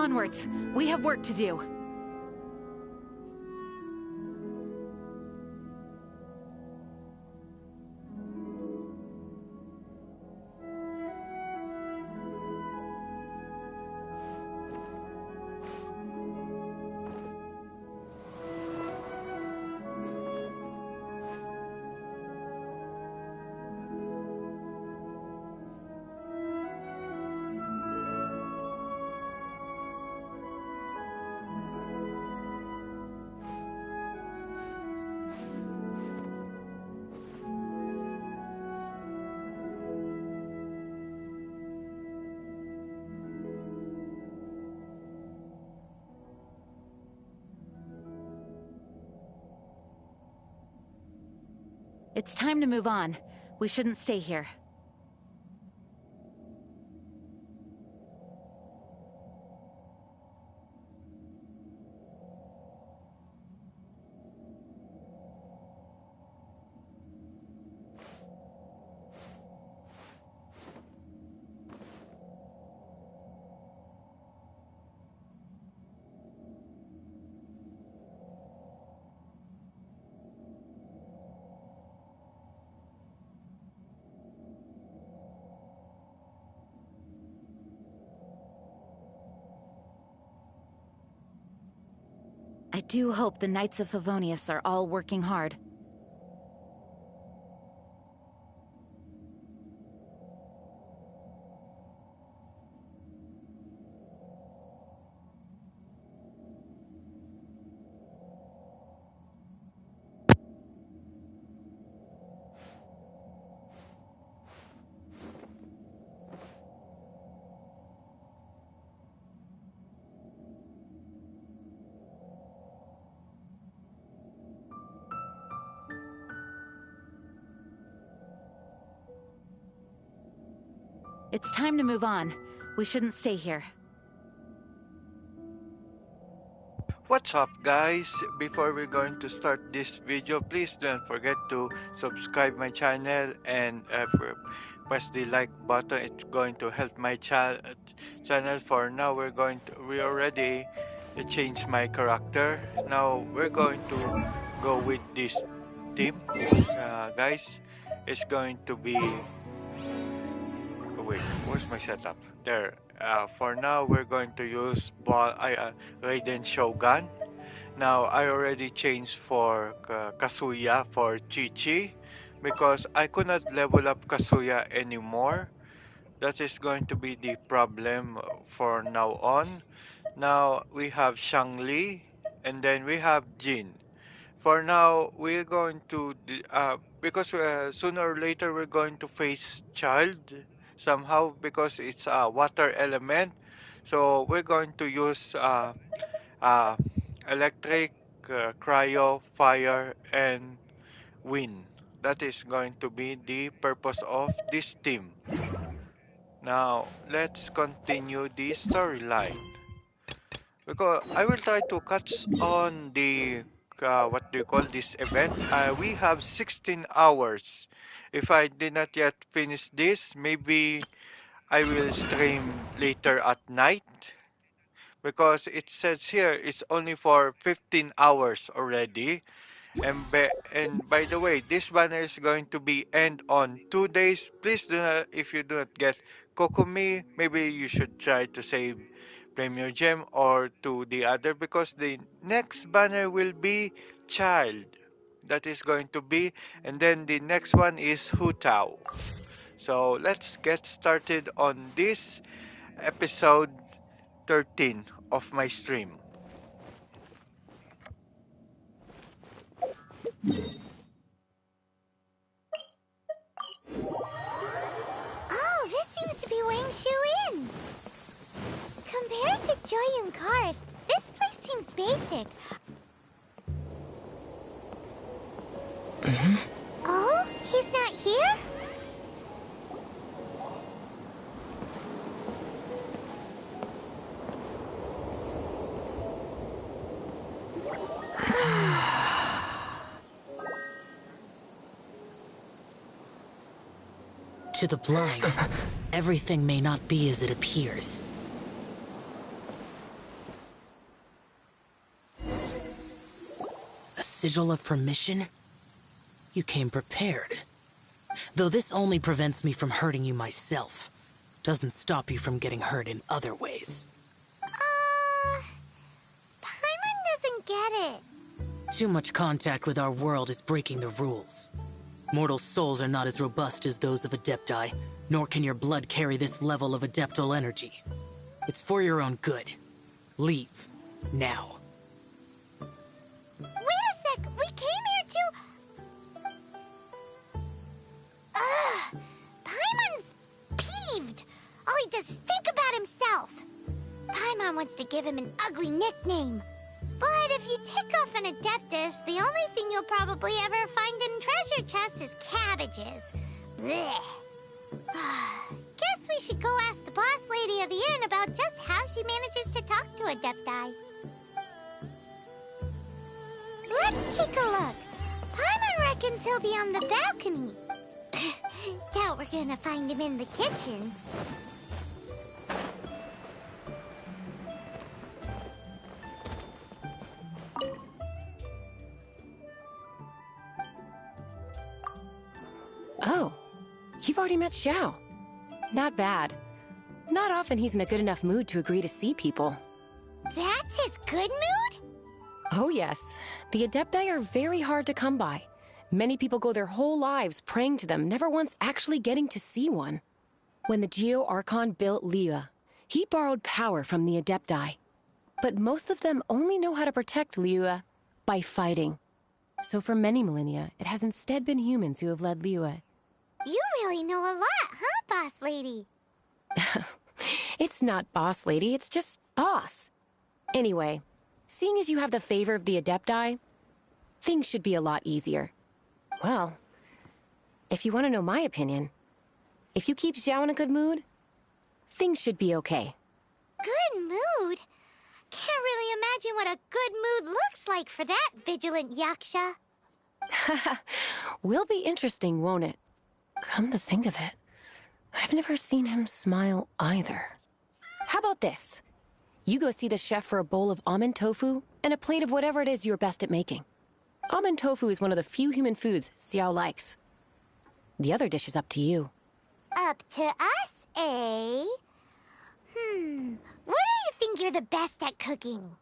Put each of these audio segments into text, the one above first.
Onwards. We have work to do. It's time to move on. We shouldn't stay here. I do hope the Knights of Favonius are all working hard. It's time to move on. We shouldn't stay here. What's up, guys? Before we're going to start this video, please don't forget to subscribe my channel and press the like button. It's going to help my channel. For now, we already changed my character. Now we're going to go with this team, guys. It's going to be. Oh, wait, where's my setup? There. For now, we're going to use Raiden Shogun. Now, I already changed for Kazuya for Chi-Chi because I could not level up Kazuya anymore. That is going to be the problem for now on. Now, we have Shangli and then we have Jin. For now, we're going to, because sooner or later we're going to face Child somehow because it's a water element. So we're going to use uh, electric, cryo, fire, and wind. That is going to be the purpose of this team. Now, let's continue the storyline. Because I will try to catch on the what do you call this event? We have 16 hours. If I did not yet finish this, maybe I will stream later at night because it says here it's only for 15 hours already. And by the way, this banner is going to be end on 2 days. Please do not, if you do not get Kokomi, maybe you should try to save Premier Gem or to the other because the next banner will be Child. That is going to be, and then the next one is Hutao. So let's get started on this episode 13 of my stream. Oh, this seems to be Wang Shu Inn. Compared to Joy and Karst, this place seems basic. Oh, he's not here? To the blind, everything may not be as it appears. sigil of permission? You came prepared. Though this only prevents me from hurting you myself. Doesn't stop you from getting hurt in other ways. Paimon doesn't get it. Too much contact with our world is breaking the rules. Mortal souls are not as robust as those of Adepti, nor can your blood carry this level of adeptal energy. It's for your own good. Leave. Now. Wait a sec, we came here to... Ugh! Paimon's peeved. All he does is think about himself. Paimon wants to give him an ugly nickname. But if you tick off an Adeptus, the only thing you'll probably ever find in treasure chests is cabbages. Blech. Guess we should go ask the boss lady of the inn about just how she manages to talk to Adepti. Let's take a look. Paimon reckons he'll be on the balcony. Doubt we're gonna find him in the kitchen. Oh, you've already met Xiao. Not bad. Not often he's in a good enough mood to agree to see people. That's his good mood? Oh yes, the Adepti are very hard to come by. Many people go their whole lives praying to them, never once actually getting to see one. When the Geo Archon built Liyue, he borrowed power from the Adepti. But most of them only know how to protect Liyue by fighting. So for many millennia, it has instead been humans who have led Liyue. You really know a lot, huh, boss lady? It's not boss lady, it's just boss. Anyway, seeing as you have the favor of the Adepti, things should be a lot easier. Well, if you want to know my opinion, if you keep Xiao in a good mood, things should be okay. Good mood? Can't really imagine what a good mood looks like for that vigilant yaksha. Will be interesting, won't it? Come to think of it, I've never seen him smile either. How about this? You go see the chef for a bowl of almond tofu and a plate of whatever it is you're best at making. Almond tofu is one of the few human foods Xiao likes. The other dish is up to you. Up to us, eh? What do you think you're the best at cooking?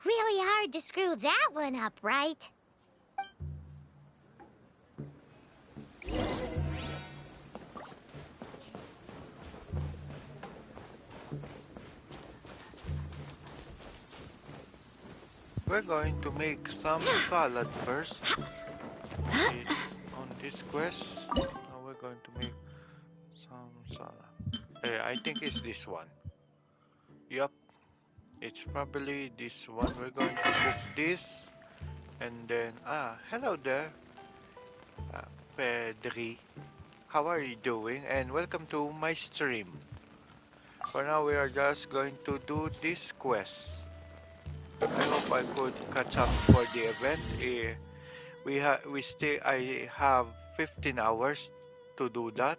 Really hard to screw that one up, right? We're going to make some salad first. It's on this quest. Now we're going to make some salad. I think it's this one. Yup. It's probably this one. We're going to cook this. And then, hello there. Pedri. How are you doing? And welcome to my stream. For now, we are just going to do this quest. I hope I could catch up for the event. I have 15 hours to do that.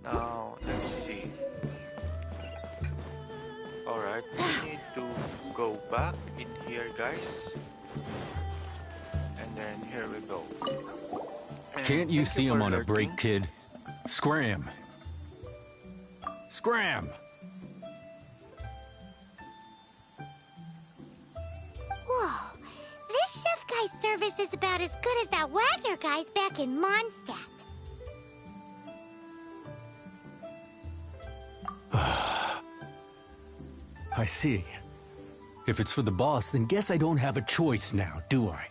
Now let's see. Alright, we need to go back in here, guys. And then here we go. And can't you see him on a break, lurking. kid? Scram! Scram! Whoa, this chef guy's service is about as good as that Wagner guy's back in Mondstadt. I see. If it's for the boss, then guess I don't have a choice now, do I?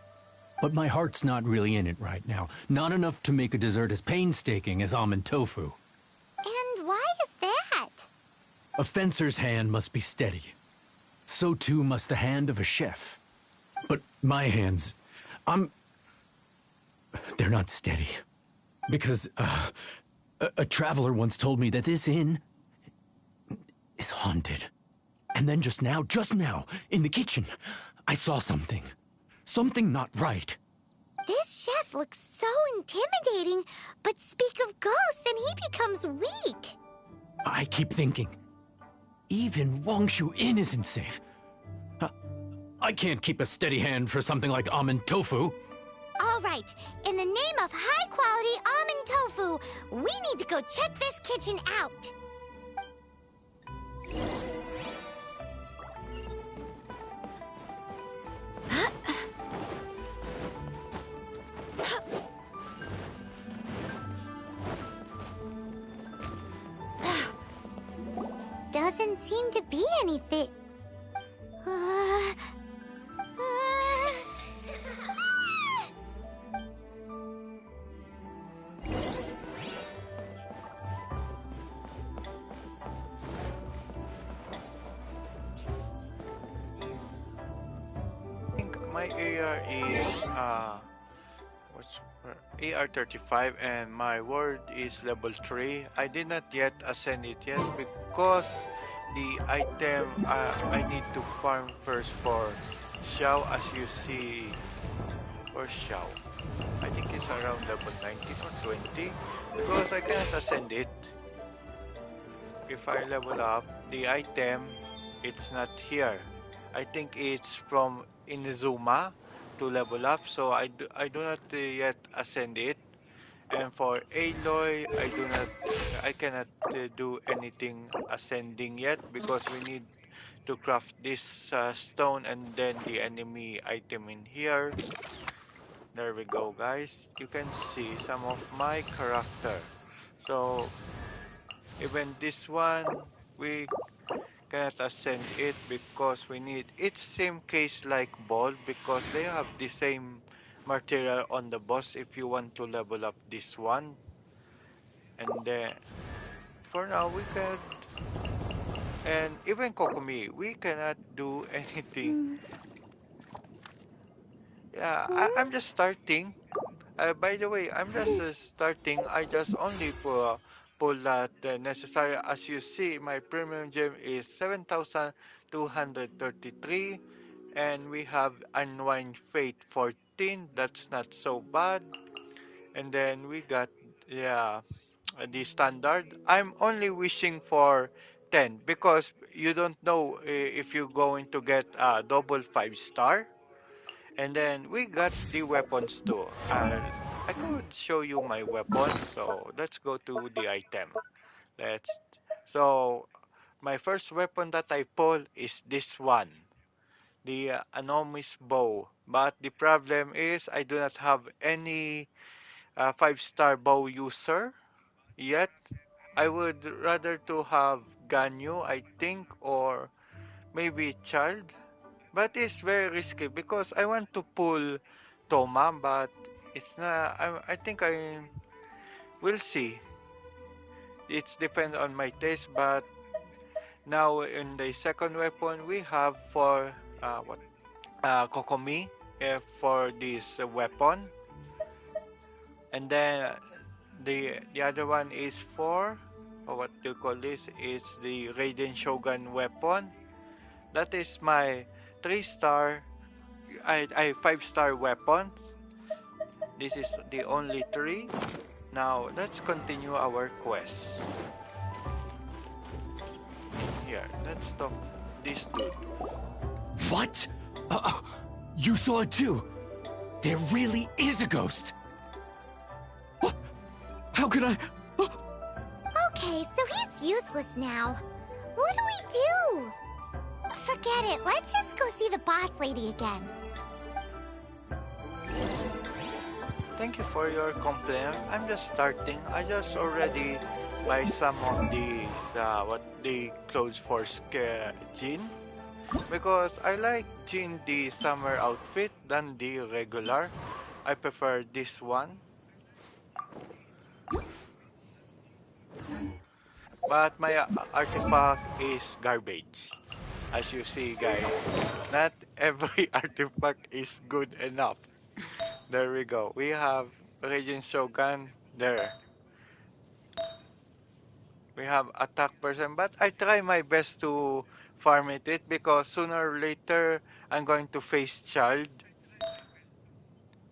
But my heart's not really in it right now. Not enough to make a dessert as painstaking as almond tofu. And why is that? A fencer's hand must be steady. So too must the hand of a chef. But my hands, they're not steady. Because, a traveler once told me that this inn is haunted. And then just now, in the kitchen, I saw something. Something not right. This chef looks so intimidating, but speak of ghosts and he becomes weak. I keep thinking, even Wangshu Inn isn't safe. I can't keep a steady hand for something like almond tofu. All right, in the name of high-quality almond tofu, we need to go check this kitchen out. Doesn't seem to be anything. I think my AR is what's AR-35 and my word is level 3. I did not yet ascend it yet because the item I need to farm first for Xiao, as you see. For Xiao, I think it's around level 19 or 20 because I cannot ascend it. If I level up the item, it's not here. I think it's from Inazuma to level up, so I do not yet ascend it. And for Aloy, I cannot do anything ascending yet because we need to craft this stone and then the enemy item in here. There we go, guys. You can see some of my character. So even this one, we cannot ascend it because we need it's same case like ball because they have the same material on the boss if you want to level up this one. And then for now we can, and even Kokomi, we cannot do anything. Yeah, I'm just starting. By the way, I'm just starting. I just only pull that necessary. As you see, my premium gem is 7,233, and we have Unwind Fate 14. That's not so bad. And then we got, yeah, the standard. I'm only wishing for 10 because you don't know if you're going to get a double 5-star. And then we got the weapons too. I could show you my weapons, so let's go to the item. Let's. So my first weapon that I pull is this one, the Anomalous Bow. But the problem is I do not have any 5-star bow user yet. I would rather to have Ganyu, I think, or maybe Child. But it's very risky because I want to pull Toma, but it's not. I think I will see. It's depend on my taste. But now in the second weapon, we have for what Kokomi for this weapon, and then the other one is for what do you call this? It's the Raiden Shogun weapon. That is my 3-star. I 5-star weapon. This is the only 3. Now, let's continue our quest. In here, let's stop this dude. What? You saw it too? There really is a ghost! What? How could I... Okay, so he's useless now. What do we do? Forget it. Let's just go see the boss lady again. Thank you for your compliment. I'm just starting. I just already buy some of these what the clothes for Jean because I like Jean the summer outfit than the regular. I prefer this one. But my artifact is garbage. As you see, guys, not every artifact is good enough. There we go. We have Raging Shogun there. We have attack person, but I try my best to farm it because sooner or later I'm going to face child.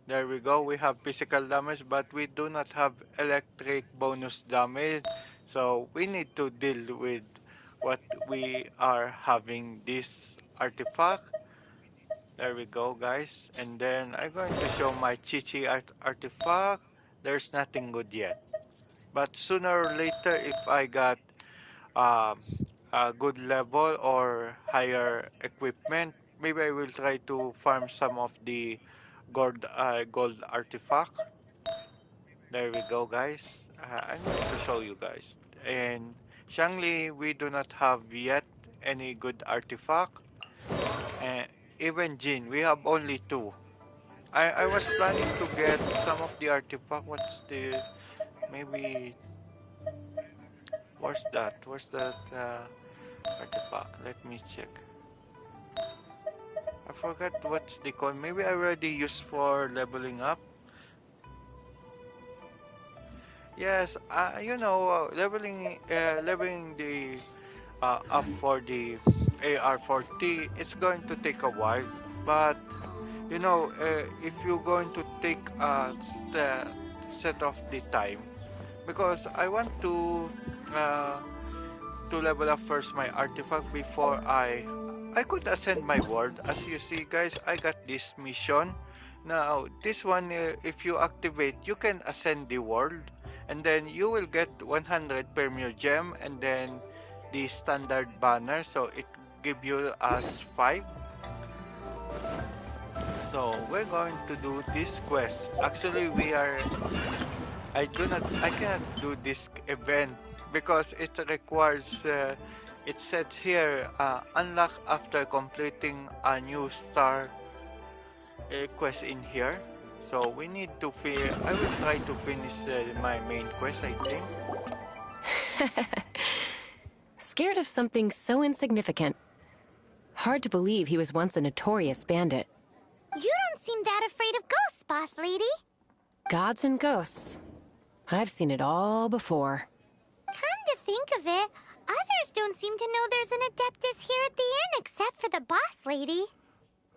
There we go. We have physical damage, but we do not have electric bonus damage. So we need to deal with what we are having this artifact. There we go, guys. And then I'm going to show my Chichi artifact. There's nothing good yet. But sooner or later, if I got um, a good level or higher equipment, maybe I will try to farm some of the gold artifact. There we go, guys. I'm going to show you guys. And Shangli, we do not have yet any good artifact. And even Jin, we have only two. I was planning to get some of the artifact. What's the maybe? Where's that? Where's that artifact? Let me check. I forgot what's the coin. Maybe I already used for leveling up. Yes, leveling the up for the AR-40. It's going to take a while, but if you're going to take the set of the time, because I want uh, to level up first my artifact before I could ascend my world. As you see, guys, I got this mission. Now, this one, if you activate, you can ascend the world, and then you will get 100 Premier Gem, and then the standard banner. So it give you us 5. So we're going to do this quest. Actually, I cannot do this event because it requires, it says here, unlock after completing a new star quest in here. So we need to I will try to finish my main quest, I think. Scared of something so insignificant. Hard to believe he was once a notorious bandit. You don't seem that afraid of ghosts, boss lady. Gods and ghosts. I've seen it all before. Come to think of it, others don't seem to know there's an Adeptus here at the inn except for the boss lady.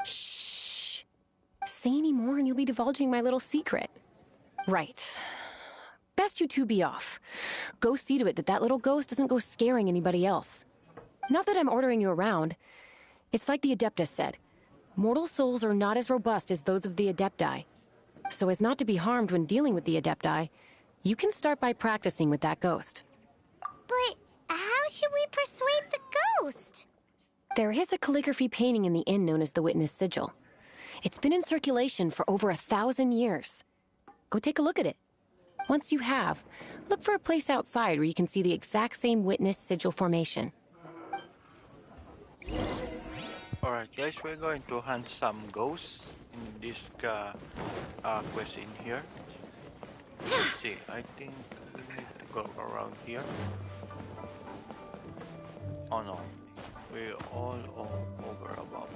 Shh. Say any more and you'll be divulging my little secret. Right. Best you two be off. Go see to it that little ghost doesn't go scaring anybody else. Not that I'm ordering you around. It's like the Adeptus said. Mortal souls are not as robust as those of the Adepti. So as not to be harmed when dealing with the Adepti, you can start by practicing with that ghost. But how should we persuade the ghost? There is a calligraphy painting in the inn known as the Witness Sigil. It's been in circulation for over 1,000 years. Go take a look at it. Once you have, look for a place outside where you can see the exact same Witness Sigil formation. Alright guys, we're going to hunt some ghosts in this quest in here. Let's see, I think we need to go around here. Oh no, we're all over above.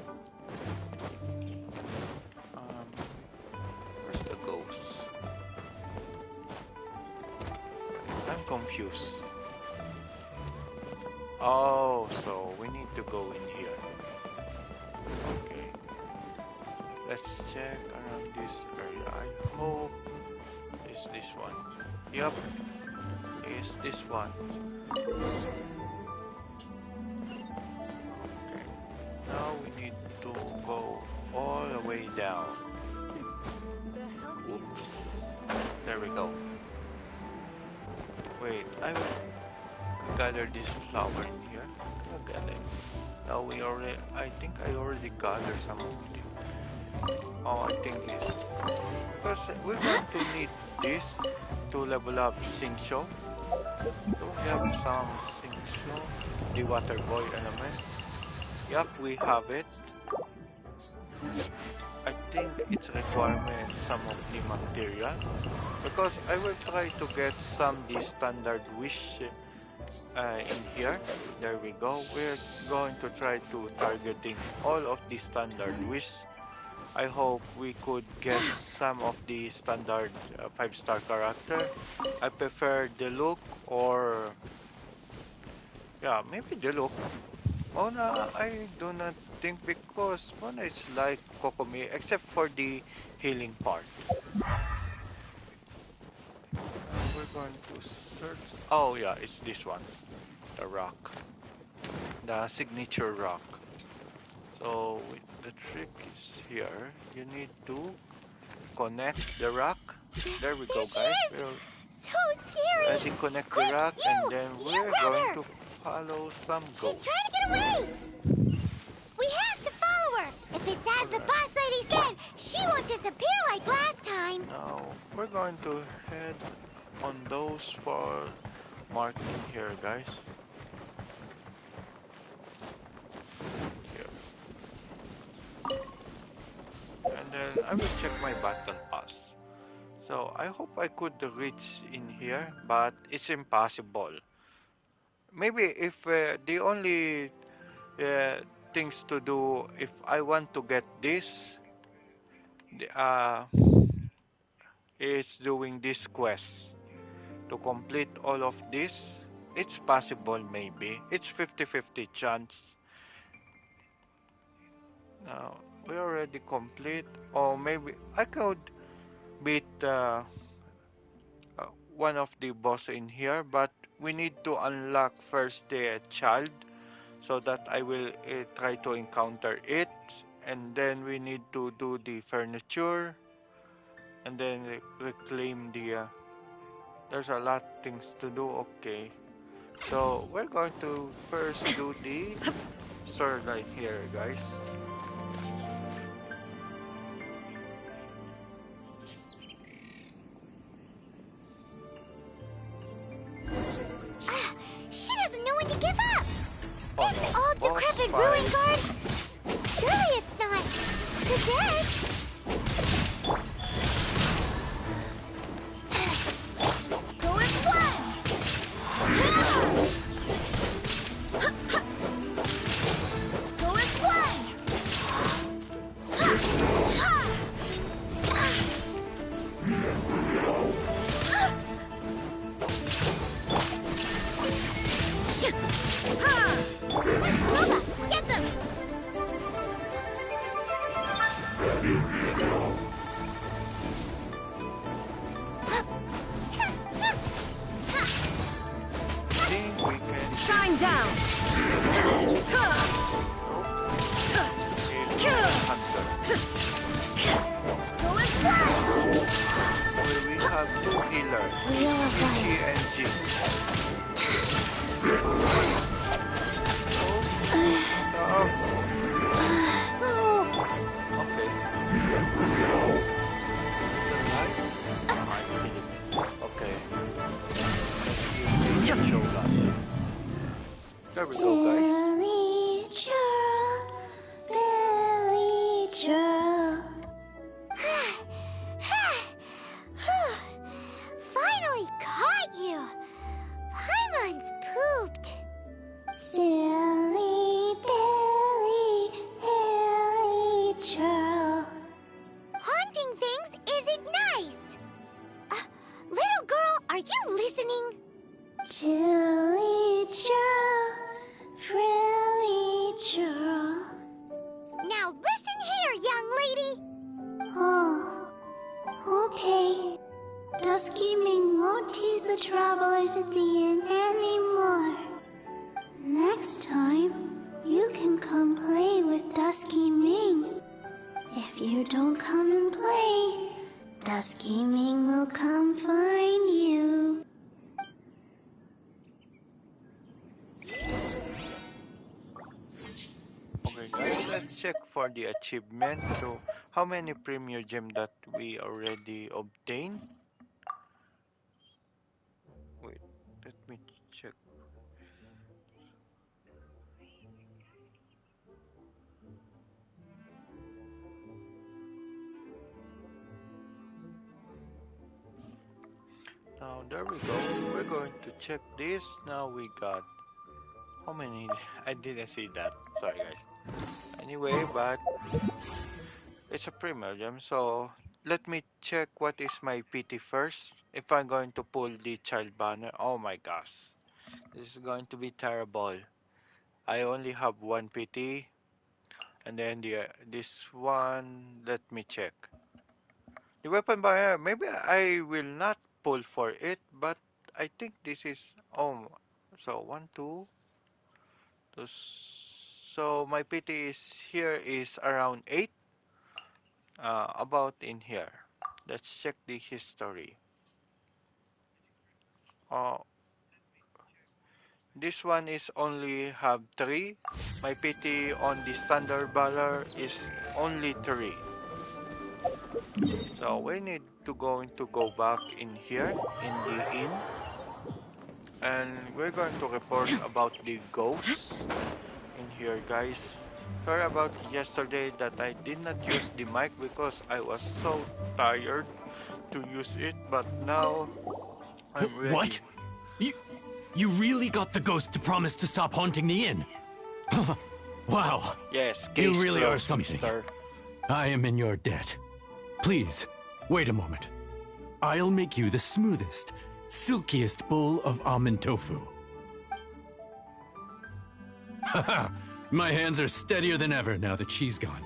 Where's the ghost? I'm confused. Oh, so we need to go in here. Okay. Let's check around this area. I hope it's this one. Yup. It's this one. Okay. Now we need to go all the way down. Oops. There we go. Wait, I will gather this flower in here. I'll gather it. Now I think I already gathered some of them. Oh, I think it's because we're going to need this to level up Singshou. Do we have some Singshou? The water boy element. Yup, we have it. I think it's requirement some of the material because I will try to get some the standard wish in here. There we go. We're going to try to targeting all of the standard wish. I hope we could get some of the standard 5-star character. I prefer the look or yeah, maybe the look. Mona, I do not think because Mona is like Kokomi except for the healing part. We're going to search. Oh yeah, it's this one. The rock. The signature rock. So the trick is here. You need to connect the rock. There we There go, she guys. is! We'll So scary! already connect the Quick, rock, and then you we're grab going her! to follow some She's ghosts. trying to get away! We have to follow her! If it's as the Okay. boss lady said, she won't disappear like last time! Now we're going to head on those four marked in here, guys. Here. And then I will check my battle pass. So I hope I could reach in here, but it's impossible. Maybe if the only things to do if I want to get this uh, is doing this quest to complete all of this. It's possible, maybe. It's 50-50 chance. Now, we already complete. Or maybe I could beat one of the boss in here, but we need to unlock first the child so that I will try to encounter it, and then we need to do the furniture, and then reclaim the there's a lot things to do. Okay, so we're going to first do the storyline here, guys. She doesn't know when to give up! Oh This no, old boss decrepit fight. ruin guard! Surely it's not the dead! Go and fly! Go and fly! Nova, get them! Think we can Shine down! kill Hunter. Go and fly! We have two healers, Ichi and Jin. Okay. Okay. Shogun. There we go, guys. Silly churl, Billy churl. Finally caught you! Paimon's pooped. Silly Billy, Billy churl. Haunting things isn't nice. Little girl, are you listening? Chilly churl, frilly churl. Now listen here, young lady. Oh, okay. Dusky Ming won't tease the travelers at the inn anymore. Next time, you can come play with Dusky Ming. If you don't come and play, Dusky Ming will come find you. Okay, guys, let's check for the achievement. So, how many premier gem that we already obtained? Wait, let me check. Now, there we go. We're going to check this. Now we got how many? I didn't see that. Sorry, guys. Anyway, but it's a premier gem. So, let me check what is my PT first. If I'm going to pull the child banner. Oh my gosh. This is going to be terrible. I only have one PT. And then this one, let me check. The weapon buyer, maybe I will not pull for it, but I think this is, oh, so 1, 2, So my PT is here is around 8. About in here. Let's check the history. Uh, this one is only have 3. My PT on the standard valor is only 3. So we need to go back in here in the inn, and we're going to report about the ghosts in here, guys. Sorry about yesterday that I did not use the mic because I was so tired to use it, but now I'm ready. What? You really got the ghost to promise to stop haunting the inn? Wow. Yes, You case really are closed, something. mister. I am in your debt. Please, wait a moment. I'll make you the smoothest, silkiest bowl of almond tofu. Haha, my hands are steadier than ever now that she's gone.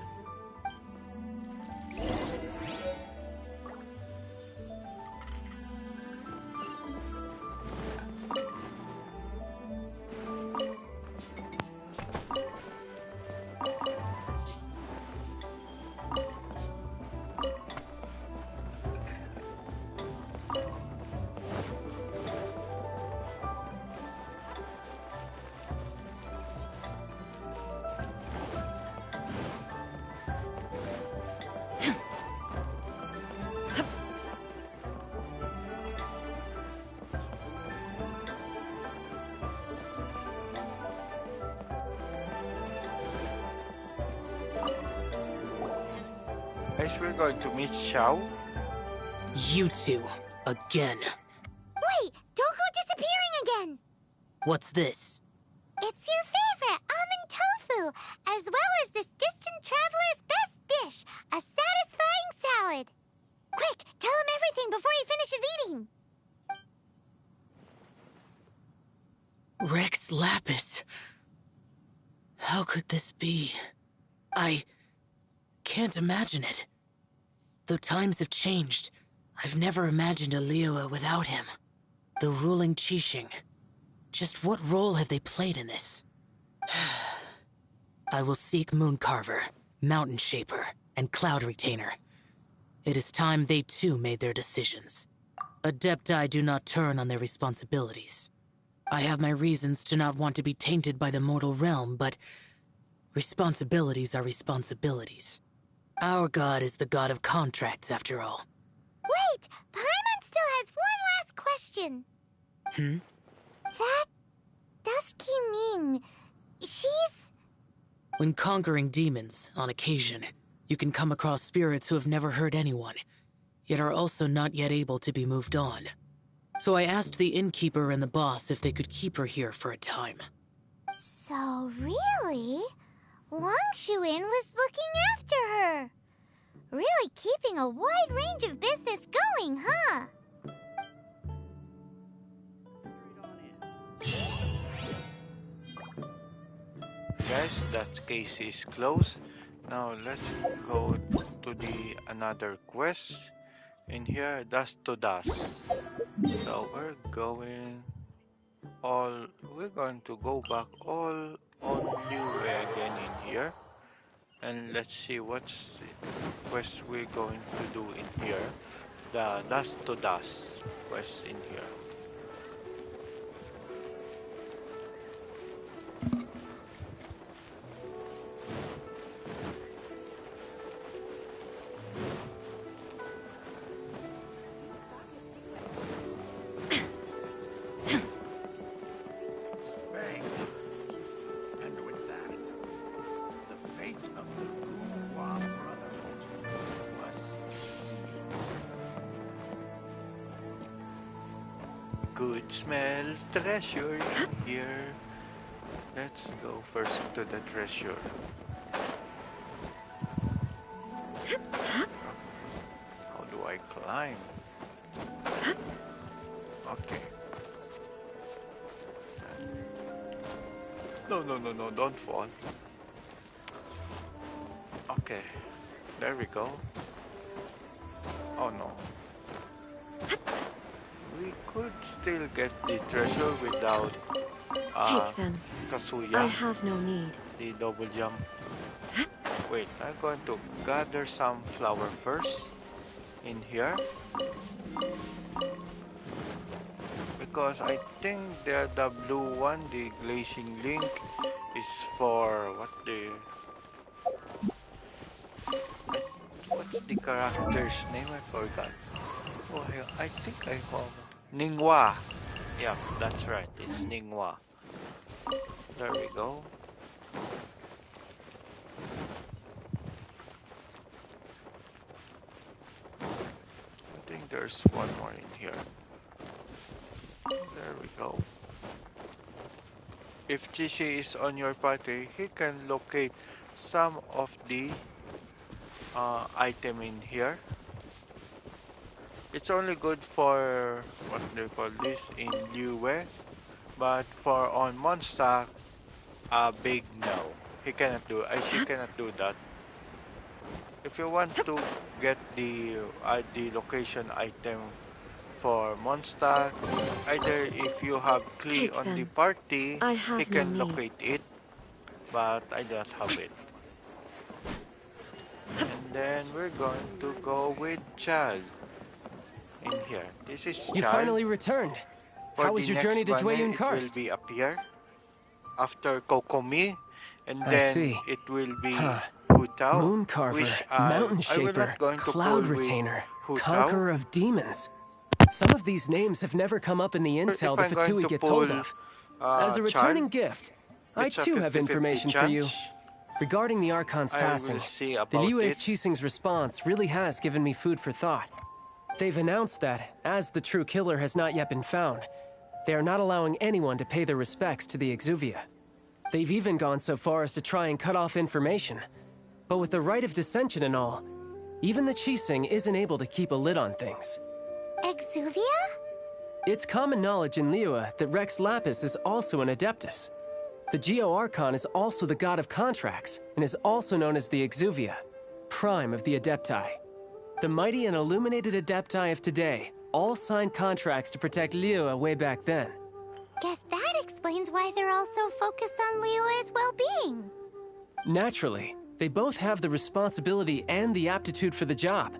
Guys, we're going to meet Xiao. You two, again. Wait, don't go disappearing again. What's this? It's your favorite almond tofu, as well as this distant traveler's best dish, a satisfying salad. Quick, tell him everything before he finishes eating. Rex Lapis. How could this be? I can't imagine it. Though times have changed, I've never imagined a Liyue without him. The ruling Qixing. Just what role have they played in this? I will seek Mooncarver, Mountain Shaper, and Cloud Retainer. It is time they too made their decisions. Adepti do not turn on their responsibilities. I have my reasons to not want to be tainted by the mortal realm, but responsibilities are responsibilities. Our god is the god of contracts, after all. Wait, Paimon still has one last question. That Dusky Ming, she's... When conquering demons, on occasion, you can come across spirits who have never hurt anyone, yet are also not yet able to be moved on. So I asked the innkeeper and the boss if they could keep her here for a time. So really, Wangshu Inn was looking after her. Really keeping a wide range of business going, huh? Guys, that case is closed. Now let's go to the another quest. In here, dust to dust. So we're going to go back all on new way again in here. And let's see what's the quest we're going to do in here. The dust to dust quest in here. And with that, the fate of the Guhua Brotherhood was sealed. Good smell treasure here. Let's go first to the treasure. How do I climb? Okay. No, don't fall. Okay, there we go. Oh no. We could still get the treasure without Take them. Kazuya. I have no need. the double jump. Wait, I'm going to gather some flower first in here. Because I think the blue one, the glazing link, is for what what's the character's name? I forgot. Oh, I think I have Ningwa. Yeah, that's right. It's Ningwa. There we go. I think there's one more in here. There we go. If Chishi is on your party, he can locate some of the item in here. It's only good for what do you call this in Liyue, but for on Mondstadt, big no. He cannot do. She cannot do that. If you want to get the location item for Mondstadt, either if you have Klee on the party, he can locate it, but I don't have it. And then we're going to go with Chal in here. This is Chal. You finally returned. How was your journey to Jueyun Karst? It will be up here after Kokomi, and then it will be Hutao, Moon Carver, Mountain Shaper, Cloud Retainer, Conqueror of Demons. Some of these names have never come up in the intel the Fatui gets hold of. As a returning gift, I too have information for you. Regarding the Archon's passing, the Liyue Qixing's response really has given me food for thought. They've announced that, as the true killer has not yet been found, they are not allowing anyone to pay their respects to the Exuvia. They've even gone so far as to try and cut off information. But with the right of dissension and all, even the Qixing isn't able to keep a lid on things. Exuvia? It's common knowledge in Liyue that Rex Lapis is also an Adeptus. The Geo-Archon is also the god of contracts, and is also known as the Exuvia, prime of the Adepti. The mighty and illuminated Adepti of today all signed contracts to protect Liyue way back then. Guess that explains why they're all so focused on Liyue's well-being. Naturally, they both have the responsibility and the aptitude for the job.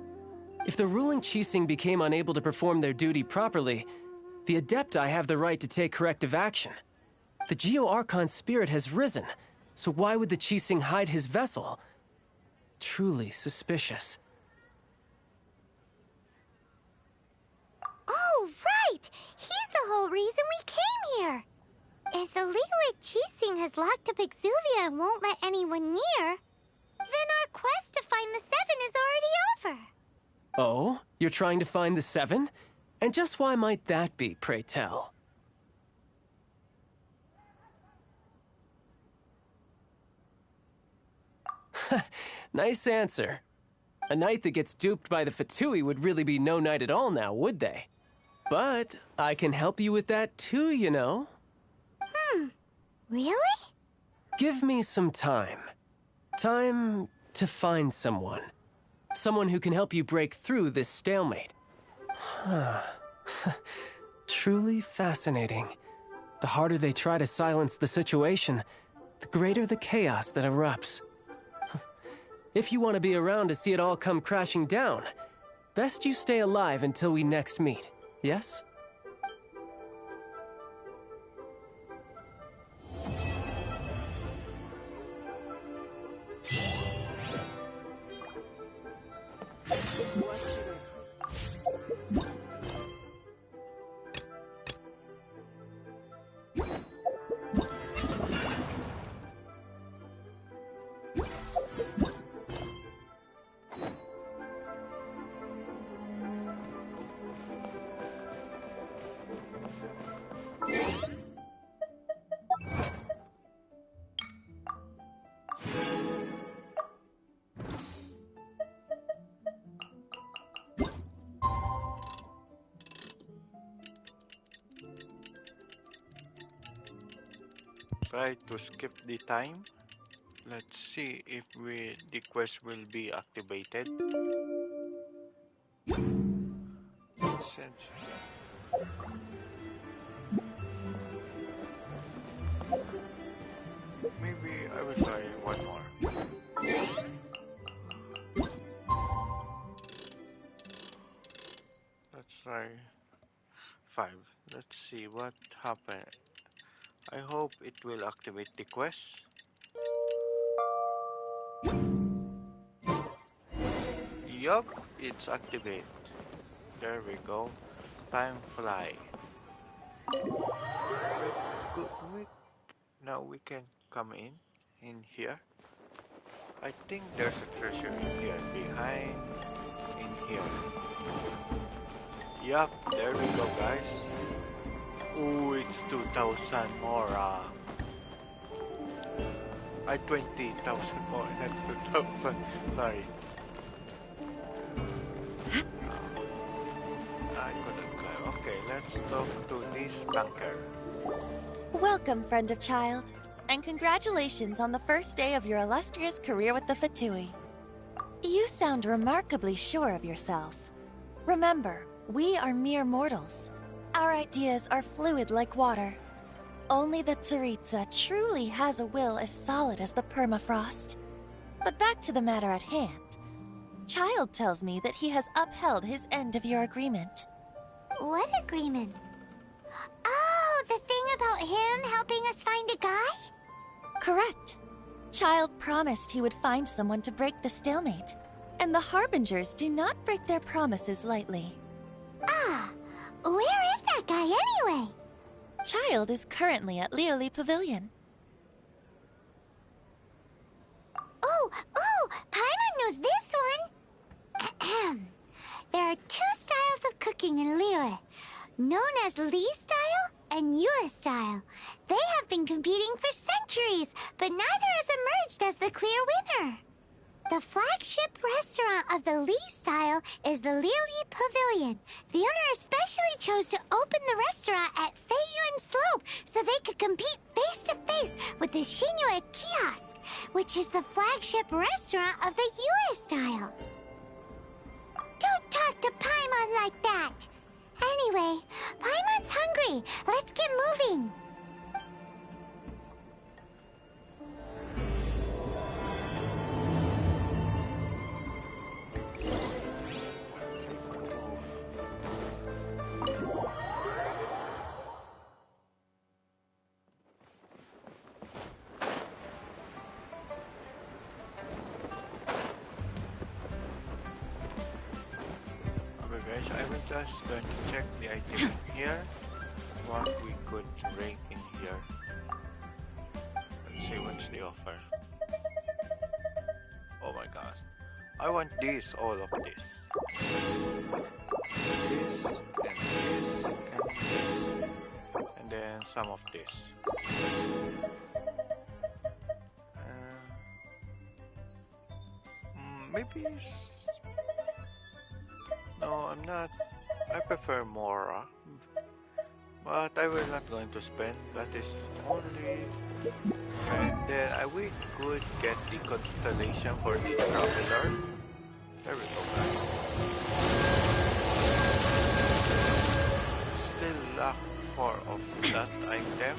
If the ruling Qixing became unable to perform their duty properly, the Adepti have the right to take corrective action. The Geo-Archon's spirit has risen, so why would the Qixing hide his vessel? Truly suspicious. Oh, right! He's the whole reason we came here! If the Liyue Qixing has locked up Exuvia and won't let anyone near, then our quest to find the Seven is already over. Oh? You're trying to find the Seven? And just why might that be, pray tell? Nice answer. A knight that gets duped by the Fatui would really be no knight at all now, would they? But I can help you with that too, you know. Really? Give me some time. Time to find someone. Someone who can help you break through this stalemate. Truly fascinating. The harder they try to silence the situation, the greater the chaos that erupts. If you want to be around to see it all come crashing down, best you stay alive until we next meet, yes? Try to skip the time. Let's see if the quest will be activated. Maybe I will try see what happened. I hope it will activate the quest. Yup, it's activated. There we go. Time fly. Now we can come in here. I think there's a treasure in here, behind, in here. Yup, there we go, guys. Ooh, it's 2,000 more. 20,000 more, not 2,000. Sorry. I couldn't climb. Okay, let's talk to this banker. Welcome, friend of child, and congratulations on the first day of your illustrious career with the Fatui. You sound remarkably sure of yourself. Remember, we are mere mortals. Our ideas are fluid like water. Only the Tsaritsa truly has a will as solid as the permafrost. But back to the matter at hand. Child tells me that he has upheld his end of your agreement. What agreement? Oh, the thing about him helping us find a guy? Correct. Child promised he would find someone to break the stalemate. And the Harbingers do not break their promises lightly. Ah, where is that guy anyway? Child is currently at Lioli Pavilion. Oh, Paimon knows this one. There are two styles of cooking in Lioli, known as Li style and Yue style. They have been competing for centuries, but neither has emerged as the clear winner. The flagship restaurant of the Li style is the Lioli Pavilion. The owner especially chose to open the restaurant at Feiyuan Slope so they could compete face to face with the Shinyue Kiosk, which is the flagship restaurant of the Yue style. Don't talk to Paimon like that. Anyway, Paimon's hungry. Let's get moving. Just going to check the item in here, what we could break in here. Let's see what's the offer. Oh my god, I want this, all of this. This, and then some of this. Maybe no, I'm not. I prefer Mora, but I will not going to spend. That is only. And then we could get the constellation for the traveler. There we go, guys. Still lack 4 of that item.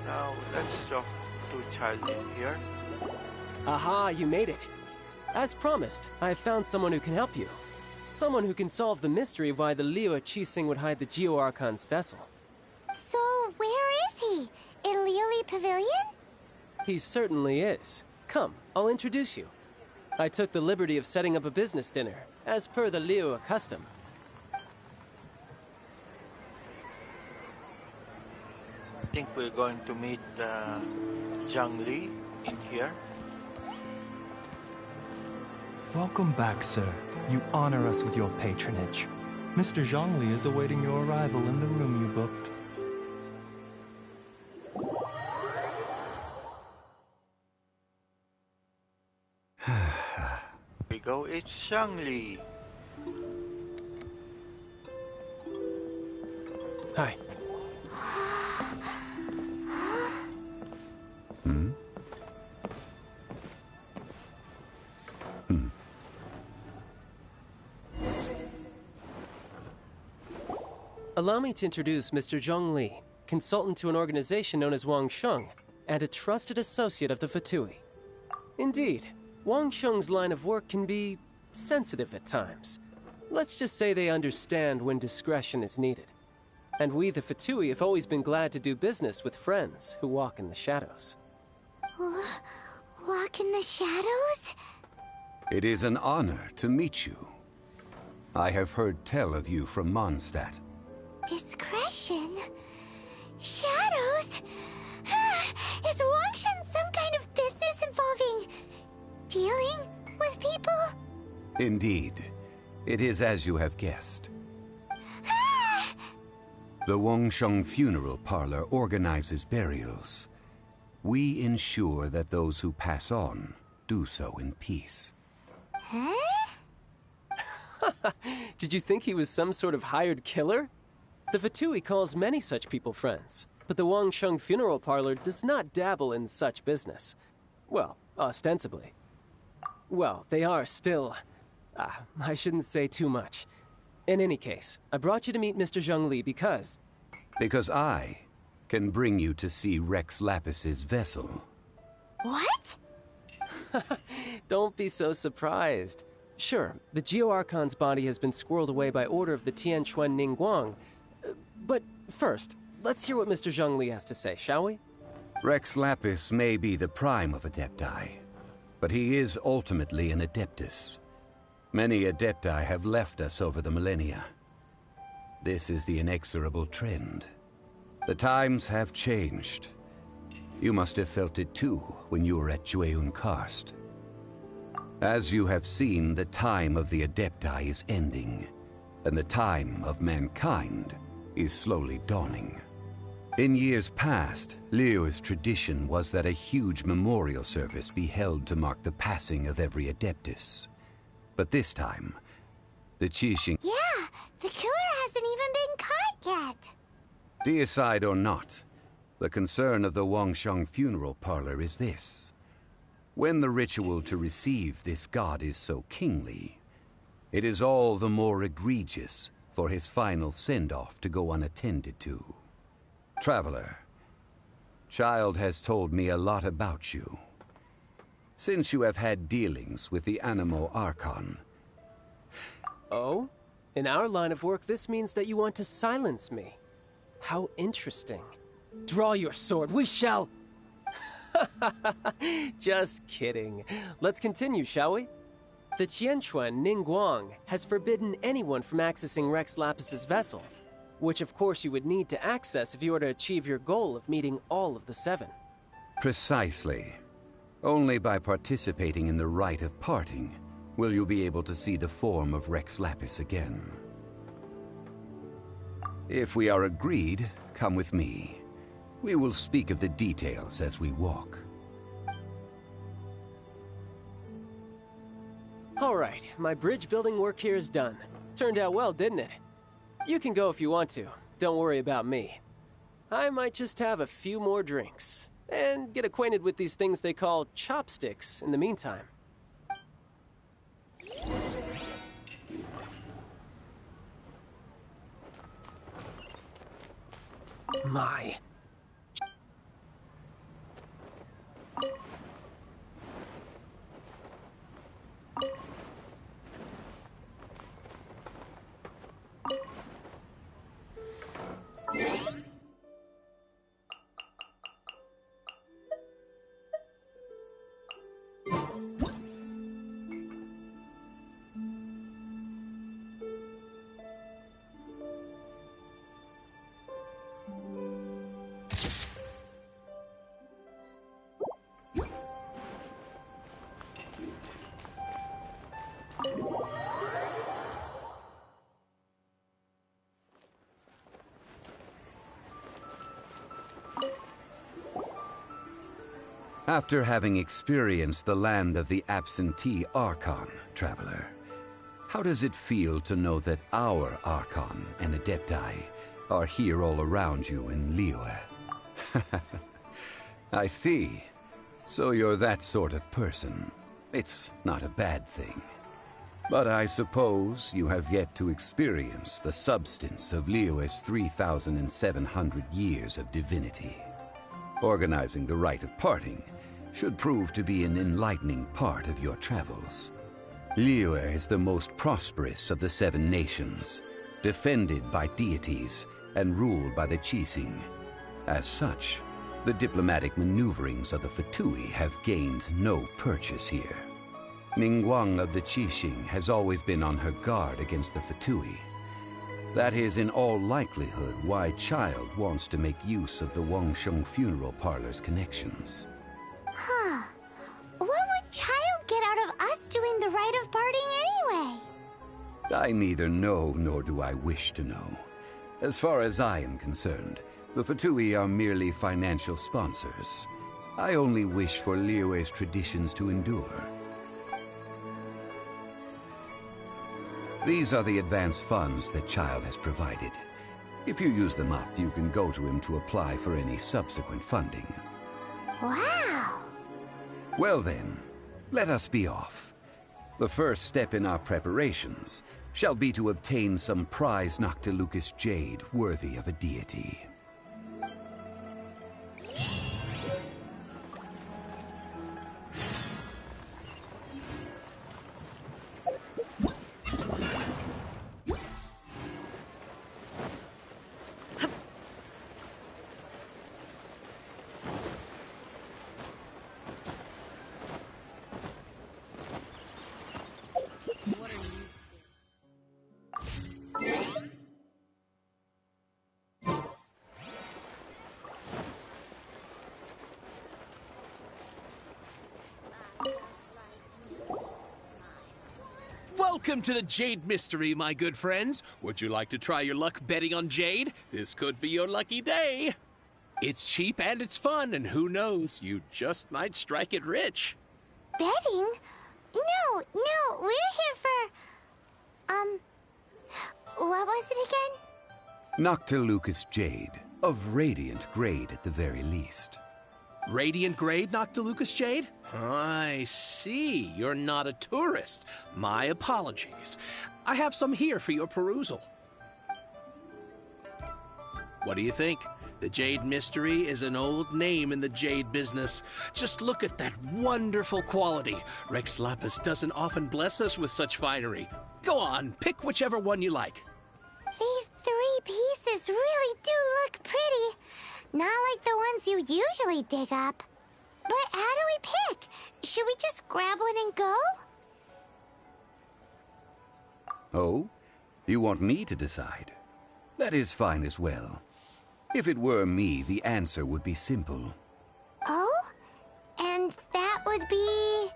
Now let's talk to child in here. Aha, you made it. As promised, I have found someone who can help you. Someone who can solve the mystery of why the Liu Qixing would hide the Geo Archon's vessel. So, where is he? In Lioli Pavilion? He certainly is. Come, I'll introduce you. I took the liberty of setting up a business dinner, as per the Liu custom. I think we're going to meet Zhang Li in here. Welcome back, sir. You honor us with your patronage. Mr. Zhongli is awaiting your arrival in the room you booked. Here we go, it's Zhongli. Hi. Allow me to introduce Mr. Zhong Li, consultant to an organization known as Wang Sheng, and a trusted associate of the Fatui. Indeed, Wang Sheng's line of work can be sensitive at times. Let's just say they understand when discretion is needed. And we, the Fatui, have always been glad to do business with friends who walk in the shadows. Walk in the shadows? It is an honor to meet you. I have heard tell of you from Mondstadt. Discretion? Shadows? Is Wangshan some kind of business involving dealing with people? Indeed. It is as you have guessed. The Wangsheng Funeral Parlor organizes burials. We ensure that those who pass on do so in peace. Huh? Did you think he was some sort of hired killer? The Fatui calls many such people friends, but the Wangsheng Funeral Parlor does not dabble in such business. Well, ostensibly. Well, they are still... I shouldn't say too much. In any case, I brought you to meet Mr. Zhongli because... Because I can bring you to see Rex Lapis's vessel. What? Don't be so surprised. Sure, the Geo-Archon's body has been squirreled away by order of the Tianquan Ningguang. But first, let's hear what Mr. Zhongli has to say, shall we? Rex Lapis may be the prime of Adepti, but he is ultimately an Adeptus. Many Adepti have left us over the millennia. This is the inexorable trend. The times have changed. You must have felt it too when you were at Jueyun Karst. As you have seen, the time of the Adepti is ending, and the time of mankind is slowly dawning. In years past, Liyue's tradition was that a huge memorial service be held to mark the passing of every Adeptus. But this time, the Qixing... Yeah, the killer hasn't even been caught yet. Deicide or not, the concern of the Wangsheng Funeral Parlor is this. When the ritual to receive this god is so kingly, it is all the more egregious for his final send-off to go unattended to. Traveler, Child has told me a lot about you. Since you have had dealings with the Anomalous Archon. Oh? In our line of work, this means that you want to silence me. How interesting. Draw your sword, we shall... Just kidding. Let's continue, shall we? The Tianquan Ningguang has forbidden anyone from accessing Rex Lapis's vessel, which of course you would need to access if you were to achieve your goal of meeting all of the 7. Precisely. Only by participating in the rite of parting will you be able to see the form of Rex Lapis again. If we are agreed, come with me. We will speak of the details as we walk. All right, my bridge building work here is done. Turned out well, didn't it? You can go if you want to. Don't worry about me. I might just have a few more drinks and get acquainted with these things they call chopsticks in the meantime. My... After having experienced the land of the absentee Archon, Traveler, how does it feel to know that our Archon and Adepti are here all around you in Liyue? I see. So you're that sort of person. It's not a bad thing. But I suppose you have yet to experience the substance of Liyue's 3,700 years of divinity. Organizing the rite of parting should prove to be an enlightening part of your travels. Liyue is the most prosperous of the 7 nations, defended by deities and ruled by the Qixing. As such, the diplomatic maneuverings of the Fatui have gained no purchase here. Ningguang of the Qixing has always been on her guard against the Fatui. That is in all likelihood why Child wants to make use of the Wangsheng funeral parlor's connections. Huh. What would Child get out of us doing the rite of parting anyway? I neither know nor do I wish to know. As far as I am concerned, the Fatui are merely financial sponsors. I only wish for Liyue's traditions to endure. These are the advance funds that Child has provided. If you use them up, you can go to him to apply for any subsequent funding. Wow! Well then, let us be off. The first step in our preparations shall be to obtain some prize Noctilucous jade worthy of a deity. Welcome to the Jade Mystery, my good friends. Would you like to try your luck betting on Jade? This could be your lucky day. It's cheap and it's fun, and who knows, you just might strike it rich. Betting? No, we're here for... what was it again? Noctilucous jade, of radiant grade at the very least. Radiant grade Noctilucous jade? I see. You're not a tourist. My apologies. I have some here for your perusal. What do you think? The Jade Mystery is an old name in the jade business. Just look at that wonderful quality. Rex Lapis doesn't often bless us with such finery. Go on, pick whichever one you like. These 3 pieces really do look pretty. Not like the ones you usually dig up. But how do we pick? Should we just grab one and go? Oh? You want me to decide? That is fine as well. If it were me, the answer would be simple. Oh? And that would be...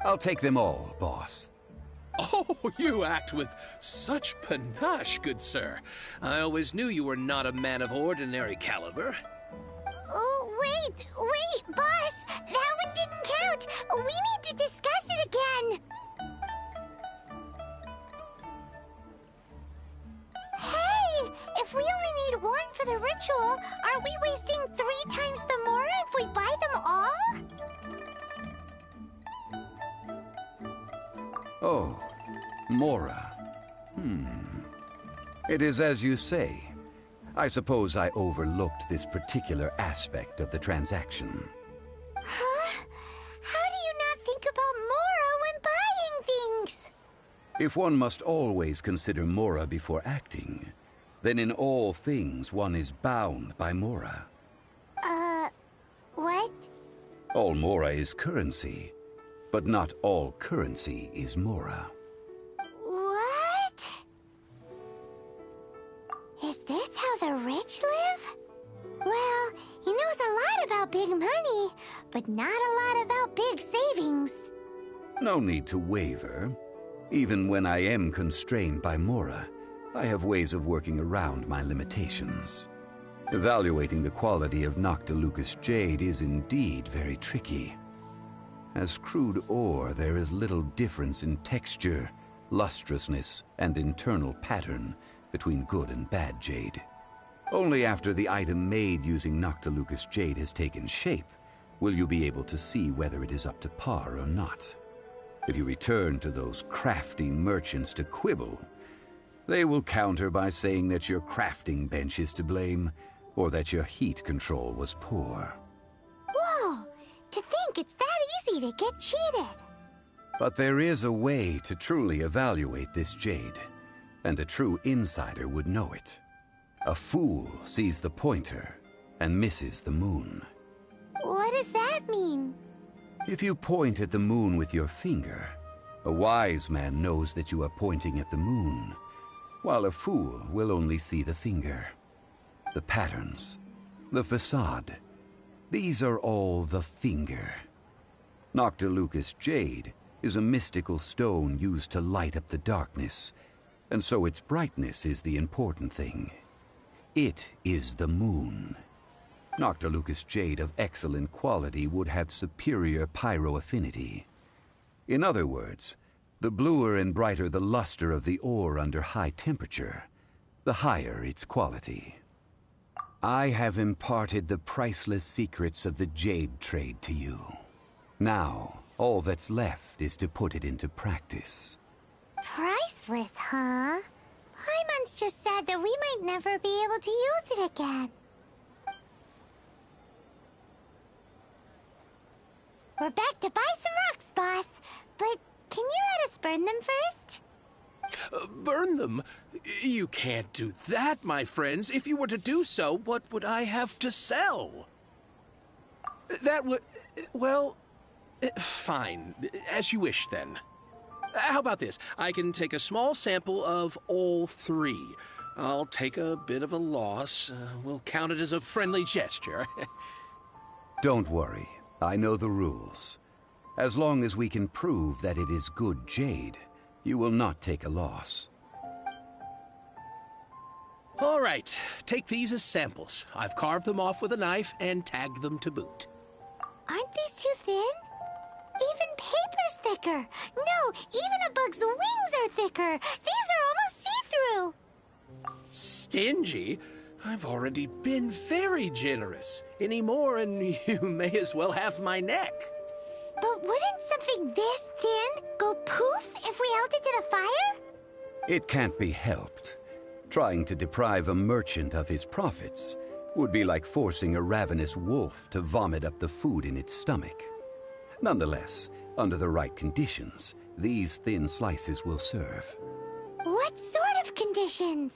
I'll take them all, boss. Oh, you act with such panache, good sir. I always knew you were not a man of ordinary caliber. Oh, wait, boss! That one didn't count! We need to discuss it again! Hey! If we only need 1 for the ritual, are we wasting 3 times the Mora if we buy them all? Oh, Mora. It is as you say. I suppose I overlooked this particular aspect of the transaction. Huh? How do you not think about Mora when buying things? If one must always consider Mora before acting, then in all things one is bound by Mora. What? All Mora is currency, but not all currency is Mora. What? Is this how the rich live? Well, he knows a lot about big money, but not a lot about big savings. No need to waver. Even when I am constrained by Mora, I have ways of working around my limitations. Evaluating the quality of Noctilucous jade is indeed very tricky. As crude ore, there is little difference in texture, lustrousness, and internal pattern between good and bad jade. Only after the item made using Noctilucous jade has taken shape will you be able to see whether it is up to par or not. If you return to those crafty merchants to quibble, they will counter by saying that your crafting bench is to blame, or that your heat control was poor. Whoa! To think it's that easy to get cheated! But there is a way to truly evaluate this jade, and a true insider would know it. A fool sees the pointer and misses the moon. What does that mean? If you point at the moon with your finger, a wise man knows that you are pointing at the moon, while a fool will only see the finger. The patterns, the facade, these are all the finger. Noctilucous jade is a mystical stone used to light up the darkness, and so its brightness is the important thing. It is the moon. Noctilucous jade of excellent quality would have superior pyroaffinity. In other words, the bluer and brighter the luster of the ore under high temperature, the higher its quality. I have imparted the priceless secrets of the jade trade to you. Now, all that's left is to put it into practice. Priceless, huh? Paimon's just sad that we might never be able to use it again. We're back to buy some rocks, boss. But can you let us burn them first? Burn them? You can't do that, my friends. If you were to do so, what would I have to sell? That would... well... fine. As you wish, then. How about this? I can take a small sample of all three. I'll take a bit of a loss. We'll count it as a friendly gesture. Don't worry. I know the rules. As long as we can prove that it is good jade, you will not take a loss. All right. Take these as samples. I've carved them off with a knife and tagged them to boot. Aren't these too thin? Even paper's thicker. No, even a bug's wings are thicker. These are almost see-through. Stingy? I've already been very generous. Any more and you may as well have my neck. But wouldn't something this thin go poof if we held it to the fire? It can't be helped. Trying to deprive a merchant of his profits would be like forcing a ravenous wolf to vomit up the food in its stomach. Nonetheless, under the right conditions, these thin slices will serve. What sort of conditions?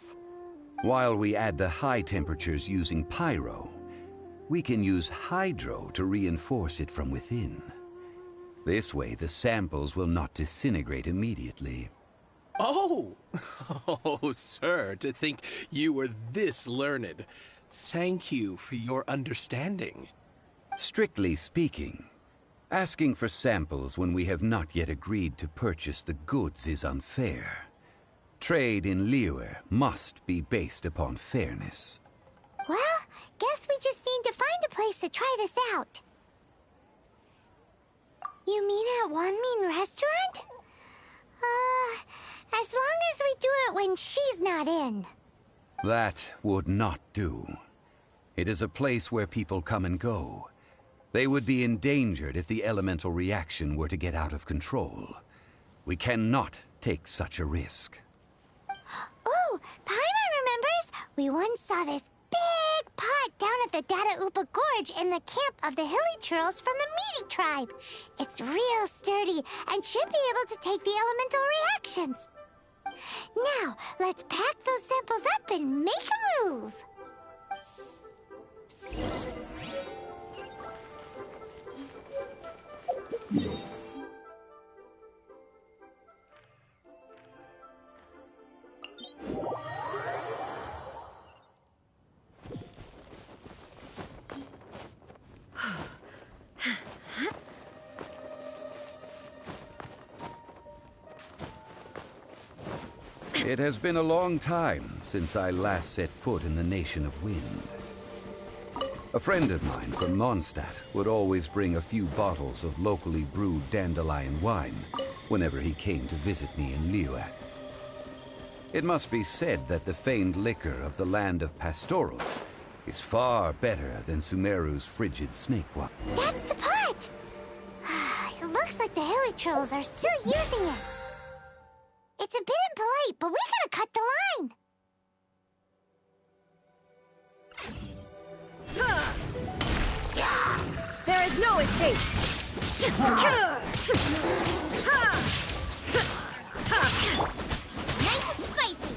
While we add the high temperatures using pyro, we can use hydro to reinforce it from within. This way, the samples will not disintegrate immediately. Oh! Oh, sir, to think you were this learned. Thank you for your understanding. Strictly speaking, asking for samples when we have not yet agreed to purchase the goods is unfair. Trade in Liyue must be based upon fairness. Well, guess we just need to find a place to try this out. You mean at One Mean Restaurant? As long as we do it when she's not in. That would not do. It is a place where people come and go. They would be endangered if the elemental reaction were to get out of control. We cannot take such a risk. Oh, Paimon remembers we once saw this big pot down at the Dada Upa Gorge in the camp of the Hilly Churls from the Meaty tribe. It's real sturdy and should be able to take the elemental reactions. Now, let's pack those samples up and make a move. It has been a long time since I last set foot in the Nation of Wind. A friend of mine from Mondstadt would always bring a few bottles of locally brewed dandelion wine whenever he came to visit me in Liyue. It must be said that the famed liquor of the land of pastorals is far better than Sumeru's frigid snake wine. That's the pot! It looks like the Hilly Trolls are still using it. It's a bit impolite, but we gotta cut the line. There is no escape! Nice and spicy.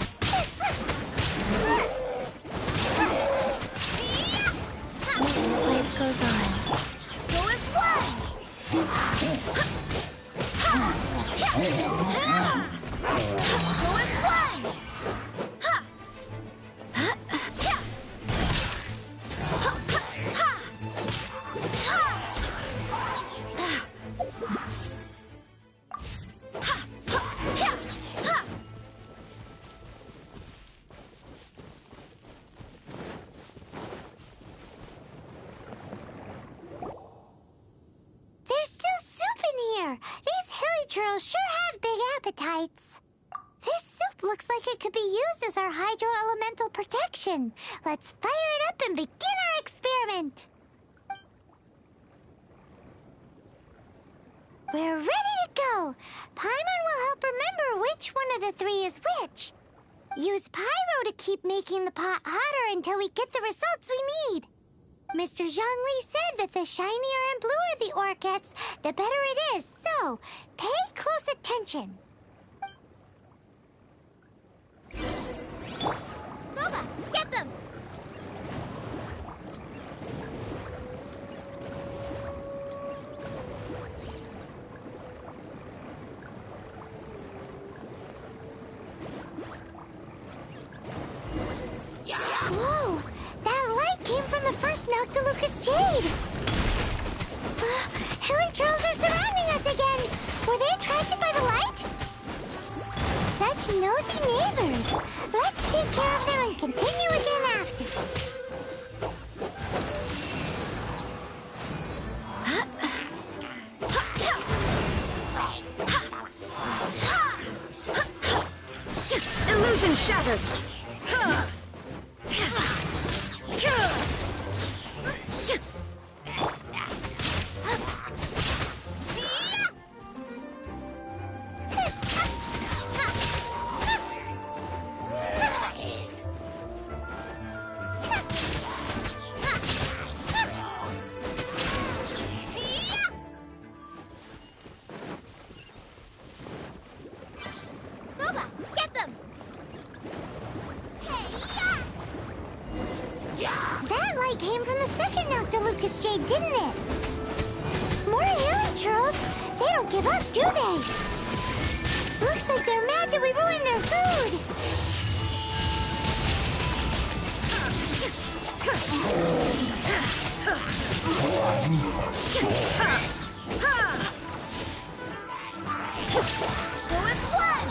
There's still soup in here. These hilly churls sure have big appetites. This soup looks like it could be used as our hydro-elemental protection. Let's fire it up and begin our experiment. We're ready to go. Paimon will help remember which one of the three is which. Use pyro to keep making the pot hotter until we get the results we need. Mr. Zhongli said that the shinier and bluer the ore gets, the better it is. So, pay close attention. Boba, get them! Whoa! That light came from the first Noctilucous Jade! Hilly trolls are surrounding us again! Were they attracted by the light? Such nosy neighbors! Let's take care of them and continue again after. Illusion shattered! Boba, get them! That light came from the second Noctilucous Jade, didn't it? More hilly churls. They don't give up, do they? Looks like they're mad that we ruined their food. Go as one!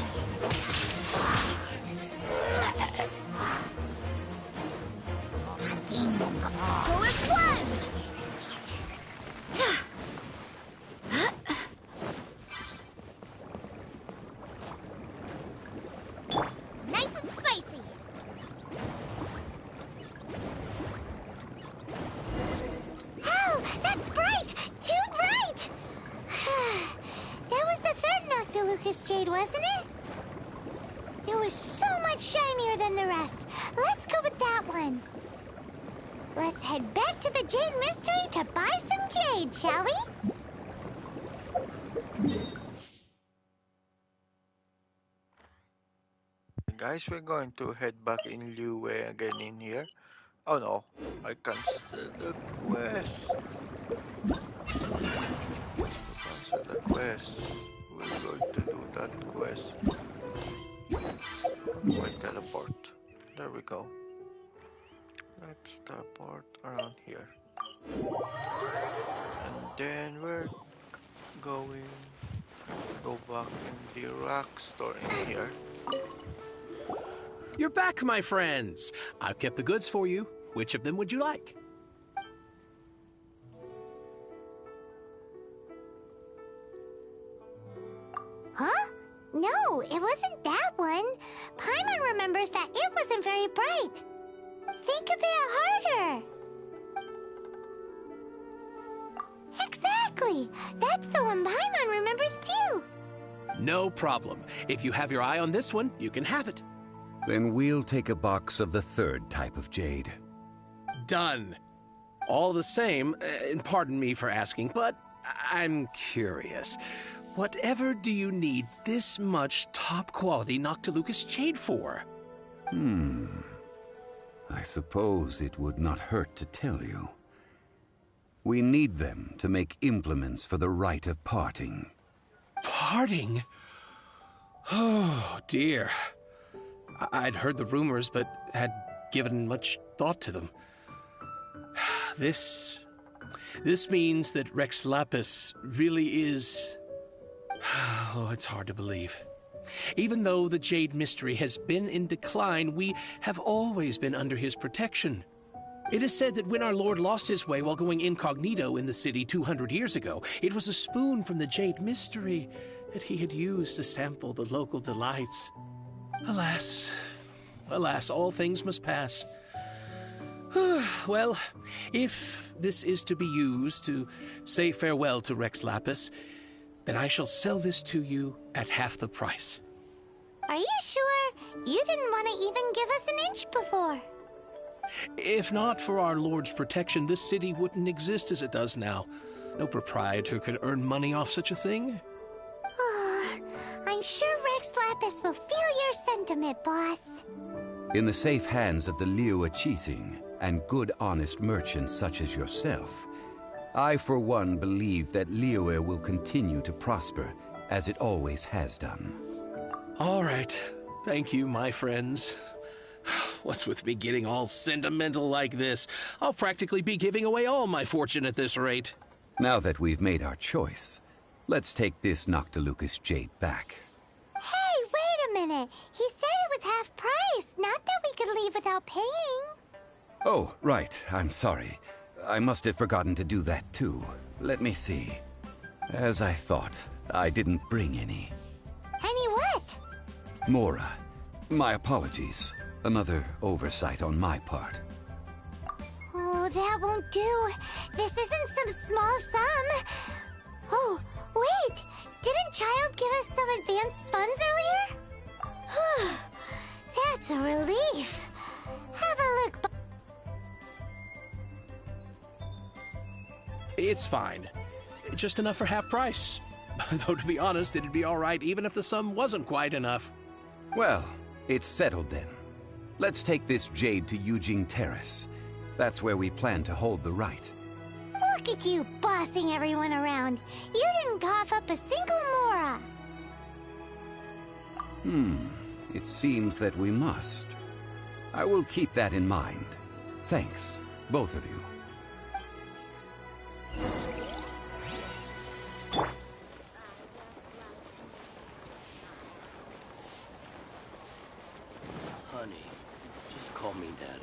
Go as one! Nice and spicy! Oh, that's bright! Too bright! That was the third Noctilucous Jade, wasn't it? It was so much shinier than the rest. Let's go with that one. Let's head back to the Jade Mystery to buy some jade, shall we? Guys, we're going to head back in Liyue again in here. Oh no, I cancel the quest. Cancel the quest. We're going to do that quest. Wait, teleport. There we go. Let's teleport around here. And then we're going go back in the rock store in here. You're back, my friends. I've kept the goods for you. Which of them would you like? Huh? No, it wasn't that one. Paimon remembers that it wasn't very bright. Think a bit harder. Exactly. That's the one Paimon remembers too. No problem. If you have your eye on this one, you can have it. Then we'll take a box of the third type of jade. Done. All the same, pardon me for asking, but I'm curious. Whatever do you need this much top-quality Noctilucous Jade for? I suppose it would not hurt to tell you. We need them to make implements for the rite of parting. Parting? Oh, dear. I'd heard the rumors, but had given much thought to them. This means that Rex Lapis really is... Oh, it's hard to believe. Even though the Jade Mystery has been in decline, we have always been under his protection. It is said that when our Lord lost his way while going incognito in the city 200 years ago, it was a spoon from the Jade Mystery that he had used to sample the local delights. Alas, all things must pass. Well, if this is to be used to say farewell to Rex Lapis, then I shall sell this to you at half the price. Are you sure? You didn't want to even give us an inch before. If not for our Lord's protection, this city wouldn't exist as it does now. No proprietor could earn money off such a thing. I'm sure Rex Lapis will feel your sentiment, boss. In the safe hands of the Liu Chising and good honest merchants such as yourself, I for one believe that Liyue will continue to prosper as it always has done. All right. Thank you, my friends. What's with me getting all sentimental like this? I'll practically be giving away all my fortune at this rate. Now that we've made our choice, let's take this Noctilucous jade back. Hey, wait a minute. He said it was half price, not that we could leave without paying. Oh, right. I'm sorry. I must have forgotten to do that too. Let me see. As I thought, I didn't bring any. Any what? Mora. My apologies. Another oversight on my part. Oh, that won't do. This isn't some small sum. Oh, wait! Didn't Child give us some advanced funds earlier? That's a relief. Have a look. It's fine. Just enough for half price. Though to be honest, it'd be all right even if the sum wasn't quite enough. Well, it's settled then. Let's take this jade to Yujing Terrace. That's where we plan to hold the right. Look at you bossing everyone around. You didn't cough up a single Mora. It seems that we must. I will keep that in mind. Thanks, both of you. Honey, just call me Daddy.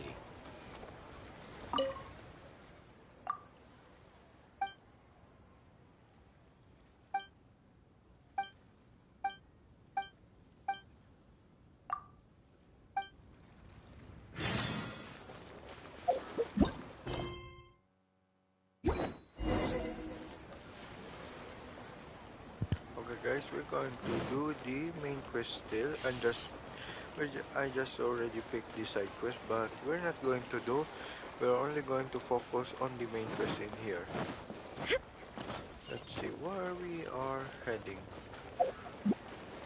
Guys, we're going to do the main quest still, and I just already picked the side quest, but we're not going to do. We're only going to focus on the main quest in here. Let's see where we are heading.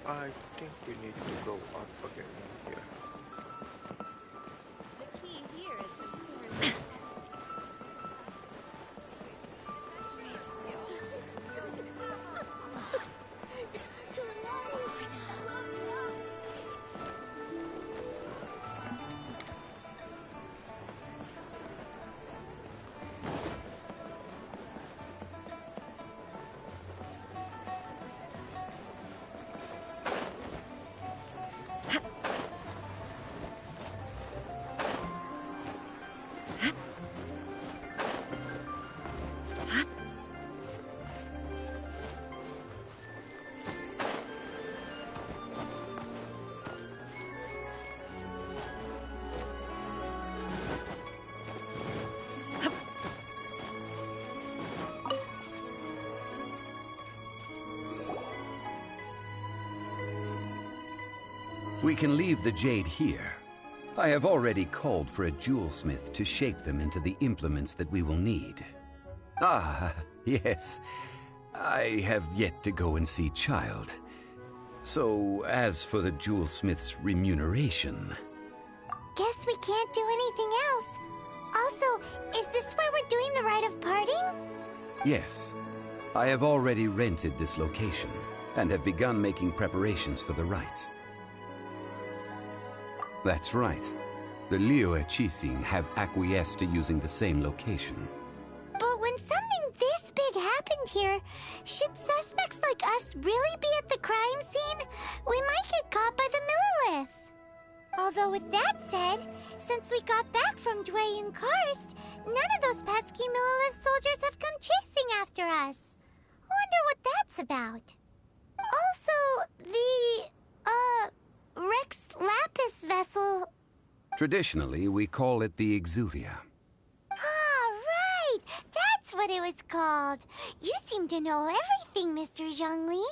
I think we need to go up again in here. The key here is consumer. We can leave the jade here. I have already called for a jewelsmith to shape them into the implements that we will need. Ah, yes. I have yet to go and see Child. So, as for the jewelsmith's remuneration... Guess we can't do anything else. Also, is this where we're doing the rite of parting? Yes. I have already rented this location. and have begun making preparations for the rite. That's right. The Liyue Qixing have acquiesced to using the same location. But when something this big happened here, should suspects like us really be at the crime scene? We might get caught by the Millelith. Although with that said, since we got back from Dwayne Karst, none of those pesky Millelith soldiers have come chasing after us. Wonder what that's about. Also, the, Rex Lapis vessel... Traditionally, we call it the Exuvia. Ah, right! That's what it was called. You seem to know everything, Mr. Zhongli.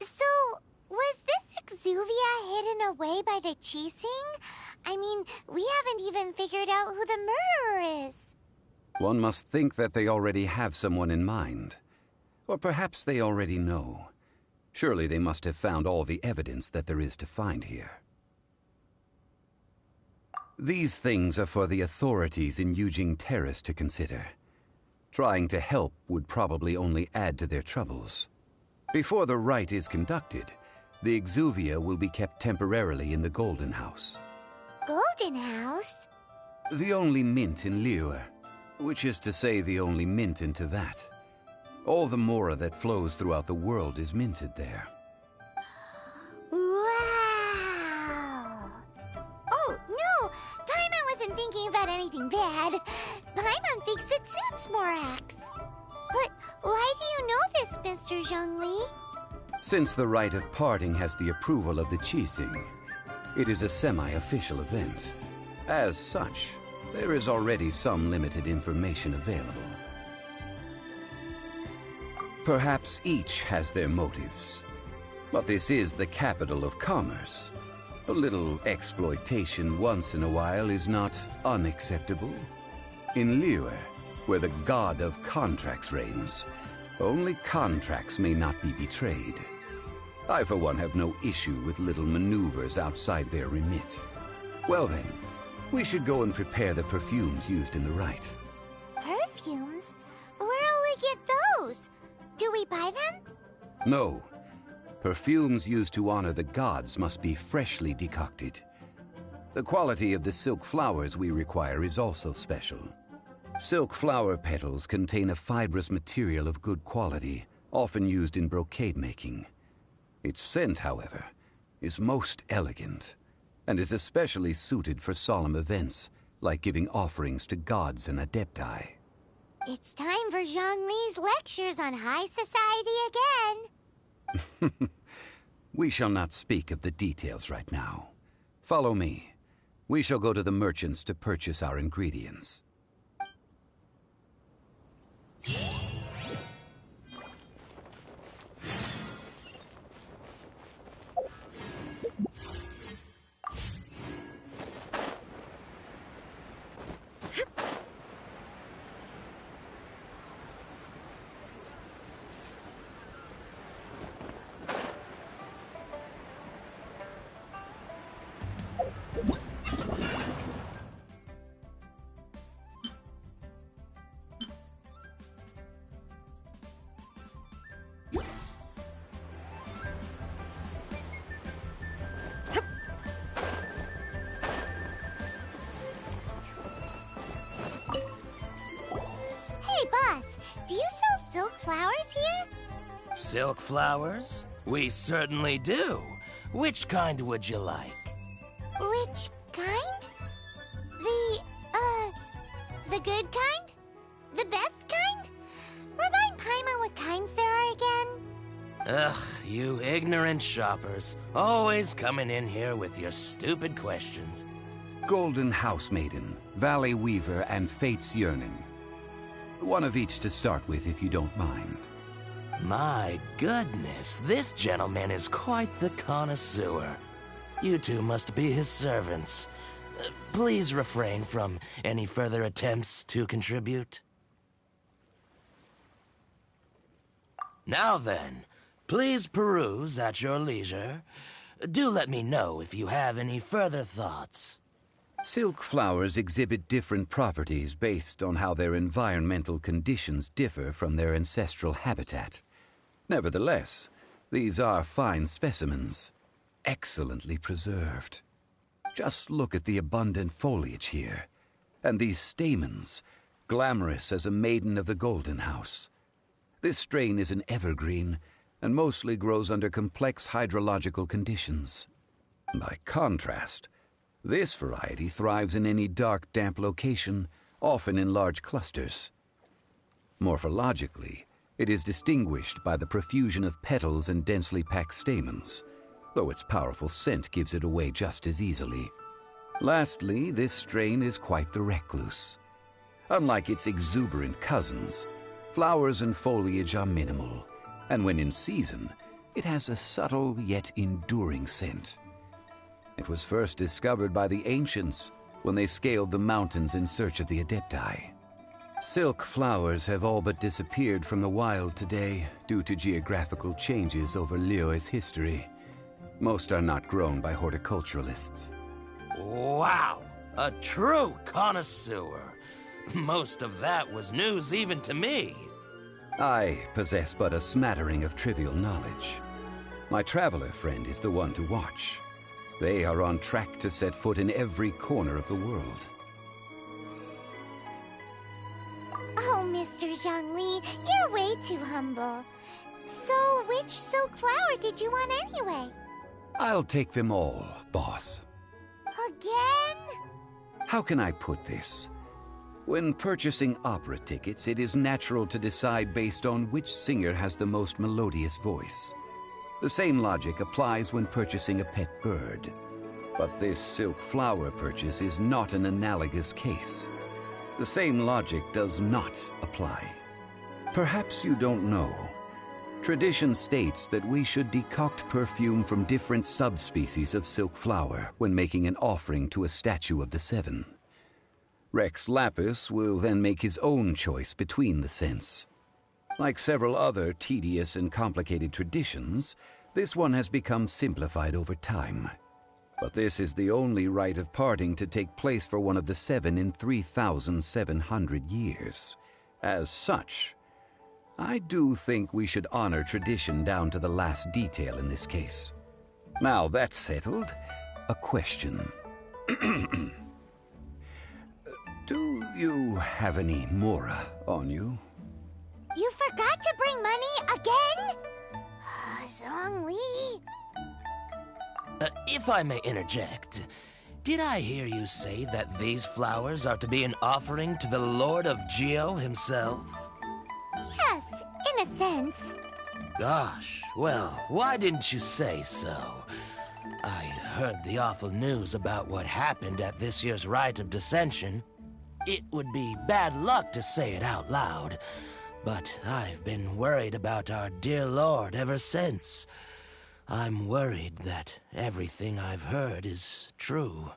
So, was this Exuvia hidden away by the Qixing? I mean, we haven't even figured out who the murderer is. One must think that they already have someone in mind. Or perhaps they already know. Surely they must have found all the evidence that there is to find here. These things are for the authorities in Yujing Terrace to consider. Trying to help would probably only add to their troubles. Before the rite is conducted, the Exuvia will be kept temporarily in the Golden House. Golden House? The only mint in Liyue, which is to say the only mint in Teyvat. All the mora that flows throughout the world is minted there. Wow! Oh, no! Paimon wasn't thinking about anything bad. Paimon thinks it suits Morax. But why do you know this, Mr. Zhongli? Since the rite of parting has the approval of the Qixing, it is a semi-official event. As such, there is already some limited information available. Perhaps each has their motives. But this is the capital of commerce. A little exploitation once in a while is not unacceptable. In Liyue, where the god of contracts reigns, only contracts may not be betrayed. I, for one, have no issue with little maneuvers outside their remit. Well then, we should go and prepare the perfumes used in the rite. Perfumes? Where'll we get those? Do we buy them? No. Perfumes used to honor the gods must be freshly decocted. The quality of the silk flowers we require is also special. Silk flower petals contain a fibrous material of good quality, often used in brocade making. Its scent, however, is most elegant, and is especially suited for solemn events, like giving offerings to gods and adepti. It's time for Zhongli's lectures on high society again. We shall not speak of the details right now. Follow me. We shall go to the merchants to purchase our ingredients. Silk flowers? We certainly do. Which kind would you like? Which kind? The good kind? The best kind? Remind Paimon what kinds there are again? Ugh, you ignorant shoppers. Always coming in here with your stupid questions. Golden House Maiden, Valley Weaver, and Fate's Yearning. One of each to start with, if you don't mind. My goodness, this gentleman is quite the connoisseur. You two must be his servants. Please refrain from any further attempts to contribute. Now then, please peruse at your leisure. Do let me know if you have any further thoughts. Silk flowers exhibit different properties based on how their environmental conditions differ from their ancestral habitat. Nevertheless, These are fine specimens, excellently preserved. Just look at the abundant foliage here, and these stamens, glamorous as a maiden of the Golden House. This strain is an evergreen, and mostly grows under complex hydrological conditions. By contrast, this variety thrives in any dark, damp location, often in large clusters. Morphologically, it is distinguished by the profusion of petals and densely packed stamens, though its powerful scent gives it away just as easily. Lastly, this strain is quite the recluse. Unlike its exuberant cousins, flowers and foliage are minimal, and when in season, it has a subtle yet enduring scent. It was first discovered by the ancients when they scaled the mountains in search of the Adepti. Silk flowers have all but disappeared from the wild today due to geographical changes over Liyue's history. Most are not grown by horticulturalists. Wow! A true connoisseur. Most of that was news even to me. I possess but a smattering of trivial knowledge. My traveler friend is the one to watch. They are on track to set foot in every corner of the world. Oh, Mr. Zhongli, you're way too humble. So, which silk flower did you want anyway? I'll take them all, boss. Again? How can I put this? When purchasing opera tickets, it is natural to decide based on which singer has the most melodious voice. The same logic applies when purchasing a pet bird. But this silk flower purchase is not an analogous case. The same logic does not apply. Perhaps you don't know. Tradition states that we should decoct perfume from different subspecies of silk flower when making an offering to a statue of the Seven. Rex Lapis will then make his own choice between the scents. Like several other tedious and complicated traditions, this one has become simplified over time. But this is the only rite of parting to take place for one of the Seven in 3,700 years. As such, I do think we should honor tradition down to the last detail in this case. Now that's settled, a question. Do you have any Mora on you? You forgot to bring money again? Zhongli. If I may interject, did I hear you say that these flowers are to be an offering to the Lord of Geo himself? Yes, in a sense. Gosh, well, why didn't you say so? I heard the awful news about what happened at this year's Rite of Dissension. It would be bad luck to say it out loud, but I've been worried about our dear Lord ever since. I'm worried that everything I've heard is true.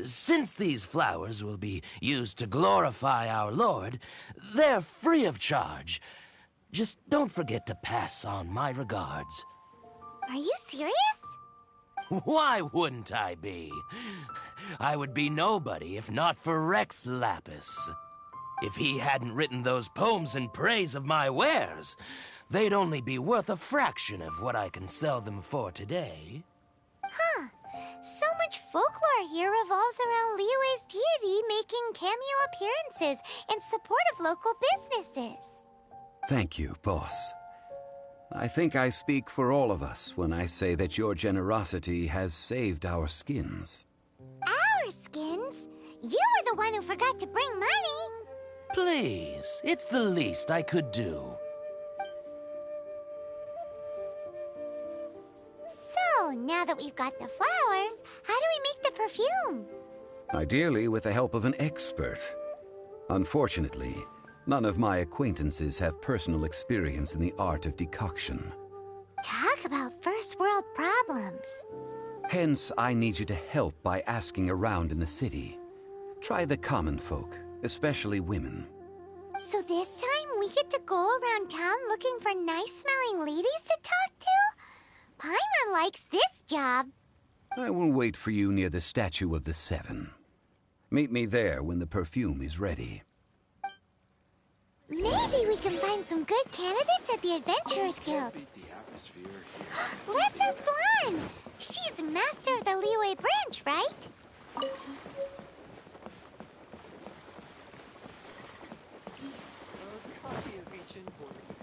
Since these flowers will be used to glorify our Lord, they're free of charge. Just don't forget to pass on my regards. Are you serious? Why wouldn't I be? I would be nobody if not for Rex Lapis. If he hadn't written those poems in praise of my wares, they'd only be worth a fraction of what I can sell them for today. Huh. So much folklore here revolves around Liyue's deity making cameo appearances in support of local businesses. Thank you, boss. I think I speak for all of us when I say that your generosity has saved our skins. Our skins? You were the one who forgot to bring money. Please, it's the least I could do. So, now that we've got the flowers, how do we make the perfume? Ideally with the help of an expert. Unfortunately, none of my acquaintances have personal experience in the art of decoction. Talk about first world problems. Hence, I need you to help by asking around in the city. Try the common folk, especially women. So this time we get to go around town looking for nice-smelling ladies to talk to? Paimon likes this job. I will wait for you near the statue of the Seven. Meet me there when the perfume is ready. Maybe we can find some good candidates at the Adventurers Guild. atmosphere here. Let's ask Lan! She's master of the Liyue branch, right? A copy of each invoice is...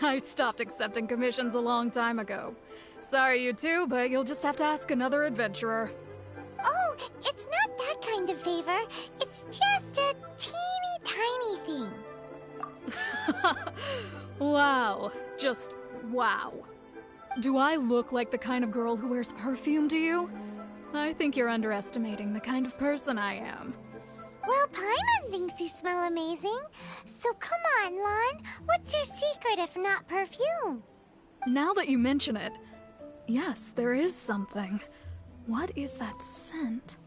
I stopped accepting commissions a long time ago. Sorry, you two, but you'll just have to ask another adventurer. Oh, it's not that kind of favor. It's just a teeny tiny thing. Wow. Just wow. Do I look like the kind of girl who wears perfume to you? I think you're underestimating the kind of person I am. Well, Paimon thinks you smell amazing. So come on, Lan. What's your secret if not perfume? Now that you mention it, yes, there is something. What is that scent?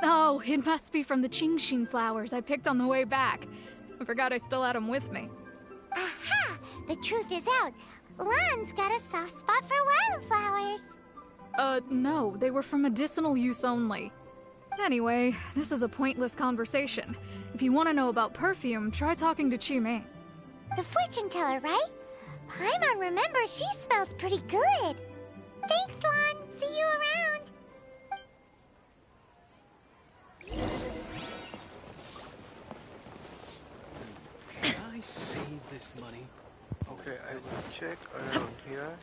Oh, it must be from the Genshin flowers I picked on the way back. I forgot I still had them with me. Aha! The truth is out. Lan's got a soft spot for wildflowers. No, they were for medicinal use only. Anyway, this is a pointless conversation. If you want to know about perfume, try talking to Chi-Mei. The fortune teller, right? Paimon remembers she smells pretty good. Thanks, Lan. See you around. Can I save this money? Okay, I will check around here.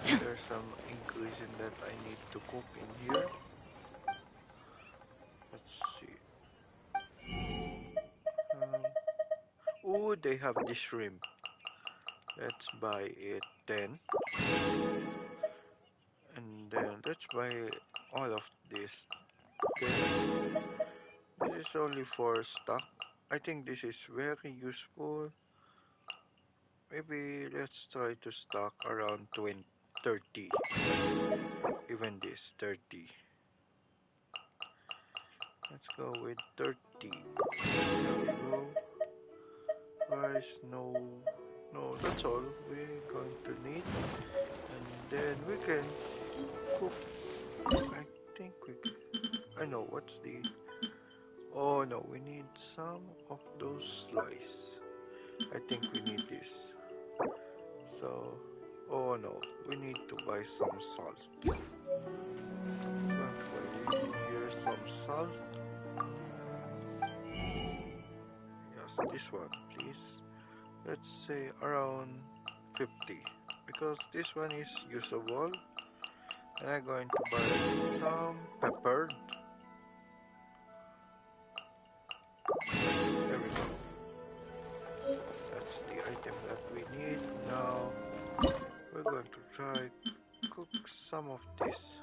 If there's some ingredient that I need to cook in here. Let's see. Oh, they have this shrimp. Let's buy it 10. And then let's buy all of this. Okay. This is only for stock. I think this is very useful. Maybe let's try to stock around 30. Even this 30. Let's go with 30. There we go. Rice, no, that's all we're going to need. And then we can cook. I think I know what's the... Oh no, we need some of those slices. I think we need this. So, oh no, we need to buy some salt. Here's some salt. Yes, this one, please. Let's say around 50, because this one is usable. And I'm going to buy some pepper. There we go. That's the item that we need. Now we're going to try cook some of this.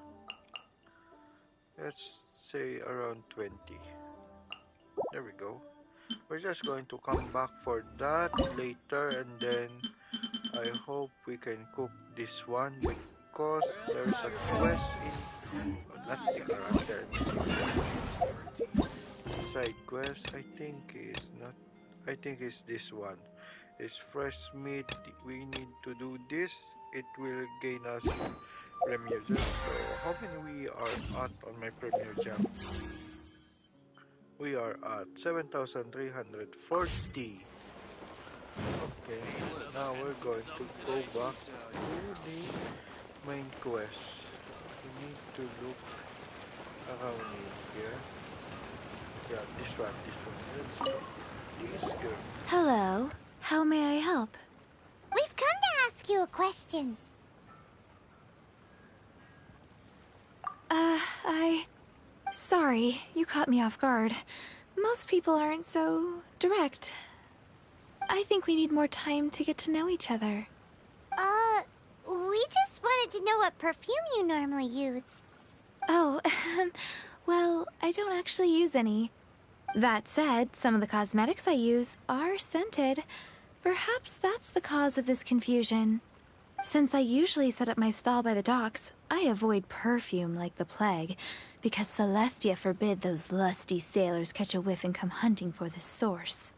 Let's say around 20. There we go. We're just going to come back for that later, and then I hope we can cook this one because there's a quest in... Let's get around there. Side quest, I think is not... I think it's this one. It's fresh meat. We need to do this. It will gain us premier gems. So how many we are at on my premier gem? We are at 7,340. Okay, now we're going to go back to the main quest. We need to look around here. Yeah, this one. Let's go. This girl. Hello. How may I help? We've come to ask you a question. Sorry, you caught me off guard. Most people aren't so direct. I think we need more time to get to know each other. We just wanted to know what perfume you normally use. Oh, well, I don't actually use any. That said, some of the cosmetics I use are scented. Perhaps that's the cause of this confusion. Since I usually set up my stall by the docks, I avoid perfume like the plague, because Celestia forbid those lusty sailors catch a whiff and come hunting for the source.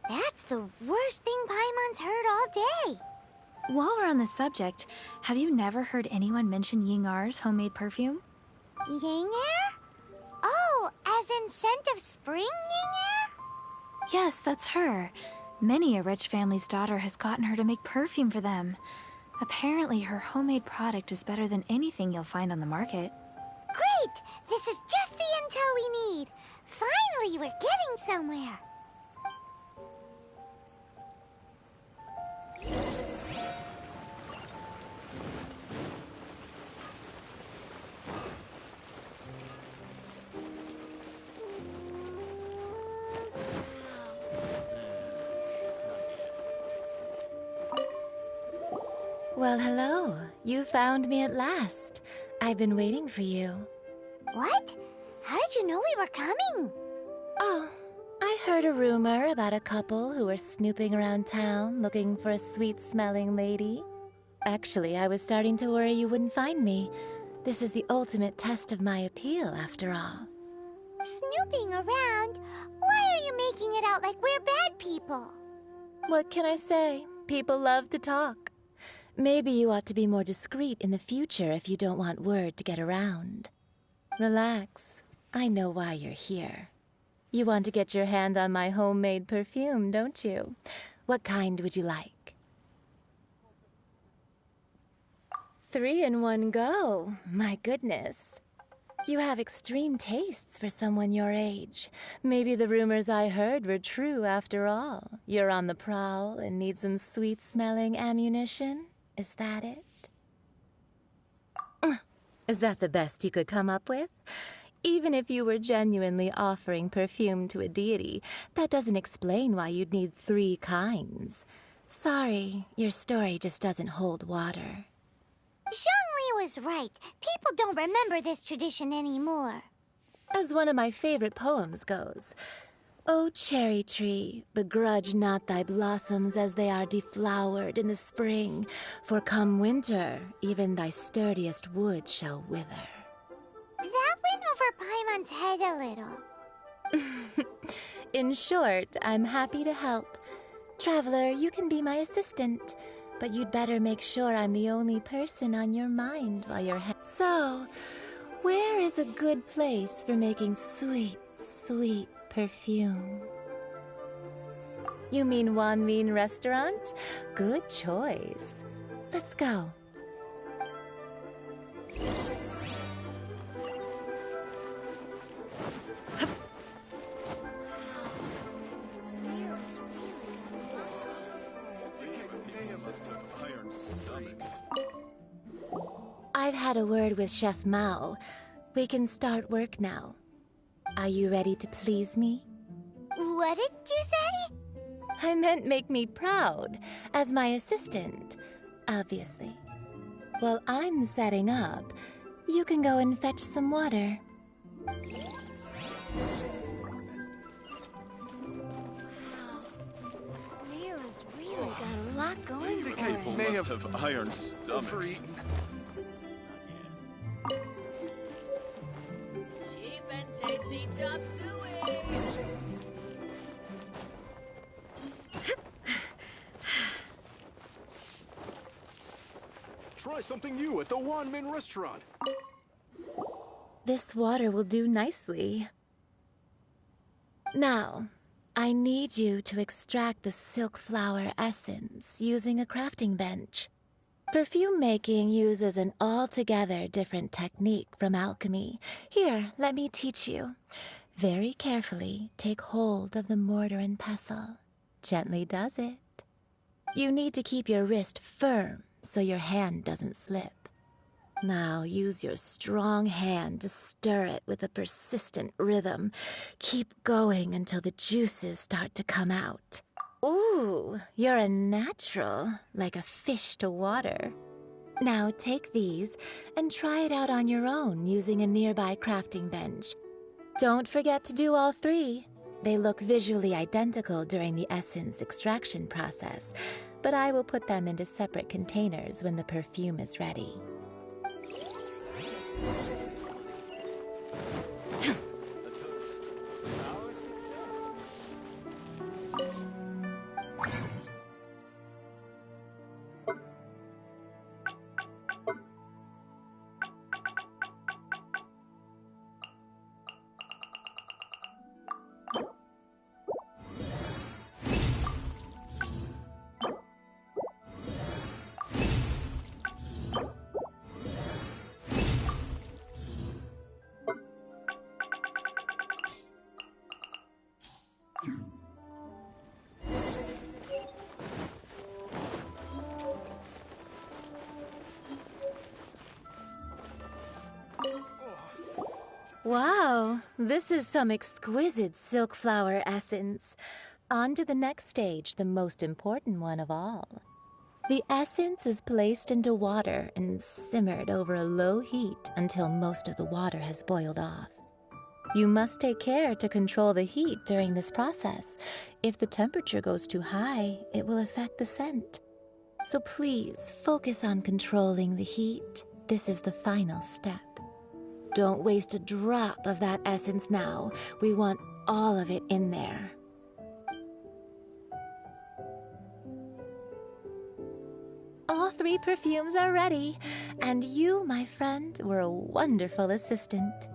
That's the worst thing Paimon's heard all day. While we're on the subject, have you never heard anyone mention Yingar's homemade perfume? Yingar? Oh, as in scent of spring, Yingar? Yes, that's her. Many a rich family's daughter has gotten her to make perfume for them. Apparently, her homemade product is better than anything you'll find on the market. Great! This is just the intel we need. Finally, we're getting somewhere. Well, hello. You found me at last. I've been waiting for you. What? How did you know we were coming? Oh, I heard a rumor about a couple who were snooping around town looking for a sweet-smelling lady. Actually, I was starting to worry you wouldn't find me. This is the ultimate test of my appeal, after all. Snooping around? Why are you making it out like we're bad people? What can I say? People love to talk. Maybe you ought to be more discreet in the future if you don't want word to get around. Relax. I know why you're here. You want to get your hand on my homemade perfume, don't you? What kind would you like? 3 in one go. My goodness. You have extreme tastes for someone your age. Maybe the rumors I heard were true after all. You're on the prowl and need some sweet-smelling ammunition? Is that it? Is that the best you could come up with? Even if you were genuinely offering perfume to a deity, that doesn't explain why you'd need 3 kinds. Sorry, your story just doesn't hold water. Zhongli was right. People don't remember this tradition anymore. As one of my favorite poems goes, "O cherry tree, begrudge not thy blossoms as they are deflowered in the spring, for come winter, even thy sturdiest wood shall wither." That went over Paimon's head a little. In short, I'm happy to help. Traveler, you can be my assistant, but you'd better make sure I'm the only person on your mind while you're So, where is a good place for making sweet, sweet perfume? You mean Wanmin Restaurant? Good choice. Let's go. I've had a word with Chef Mao. We can start work now. Are you ready to please me? What did you say? I meant make me proud, as my assistant, obviously. While I'm setting up, you can go and fetch some water. Mira's really got a lot going for Indicate it. may have iron stomachs. Cheap and tasty chop suey. Try something new at the Wanmin Restaurant. This water will do nicely. Now, I need you to extract the silk flower essence using a crafting bench. Perfume making uses an altogether different technique from alchemy. Here, let me teach you. Very carefully, take hold of the mortar and pestle. Gently does it. You need to keep your wrist firm so your hand doesn't slip. Now use your strong hand to stir it with a persistent rhythm. Keep going until the juices start to come out. Ooh, you're a natural, like a fish to water. Now take these and try it out on your own using a nearby crafting bench. Don't forget to do all three. They look visually identical during the essence extraction process, but I will put them into separate containers when the perfume is ready. Wow, this is some exquisite silk flower essence. On to the next stage, the most important one of all. The essence is placed into water and simmered over a low heat until most of the water has boiled off. You must take care to control the heat during this process. If the temperature goes too high, it will affect the scent. So please focus on controlling the heat. This is the final step. Don't waste a drop of that essence now. We want all of it in there. All three perfumes are ready, and you, my friend, were a wonderful assistant.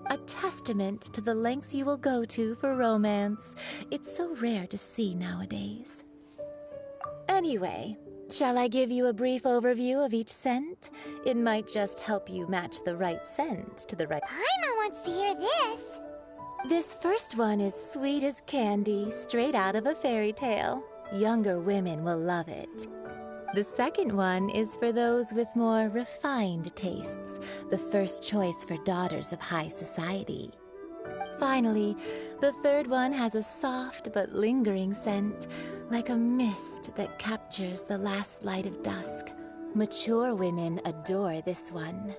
A testament to the lengths you will go to for romance. It's so rare to see nowadays. Anyway, shall I give you a brief overview of each scent? It might just help you match the right scent to the right... Paimon wants to hear this. This first one is sweet as candy, straight out of a fairy tale. Younger women will love it. The second one is for those with more refined tastes, the first choice for daughters of high society. Finally, the third one has a soft but lingering scent, like a mist that captures the last light of dusk. Mature women adore this one.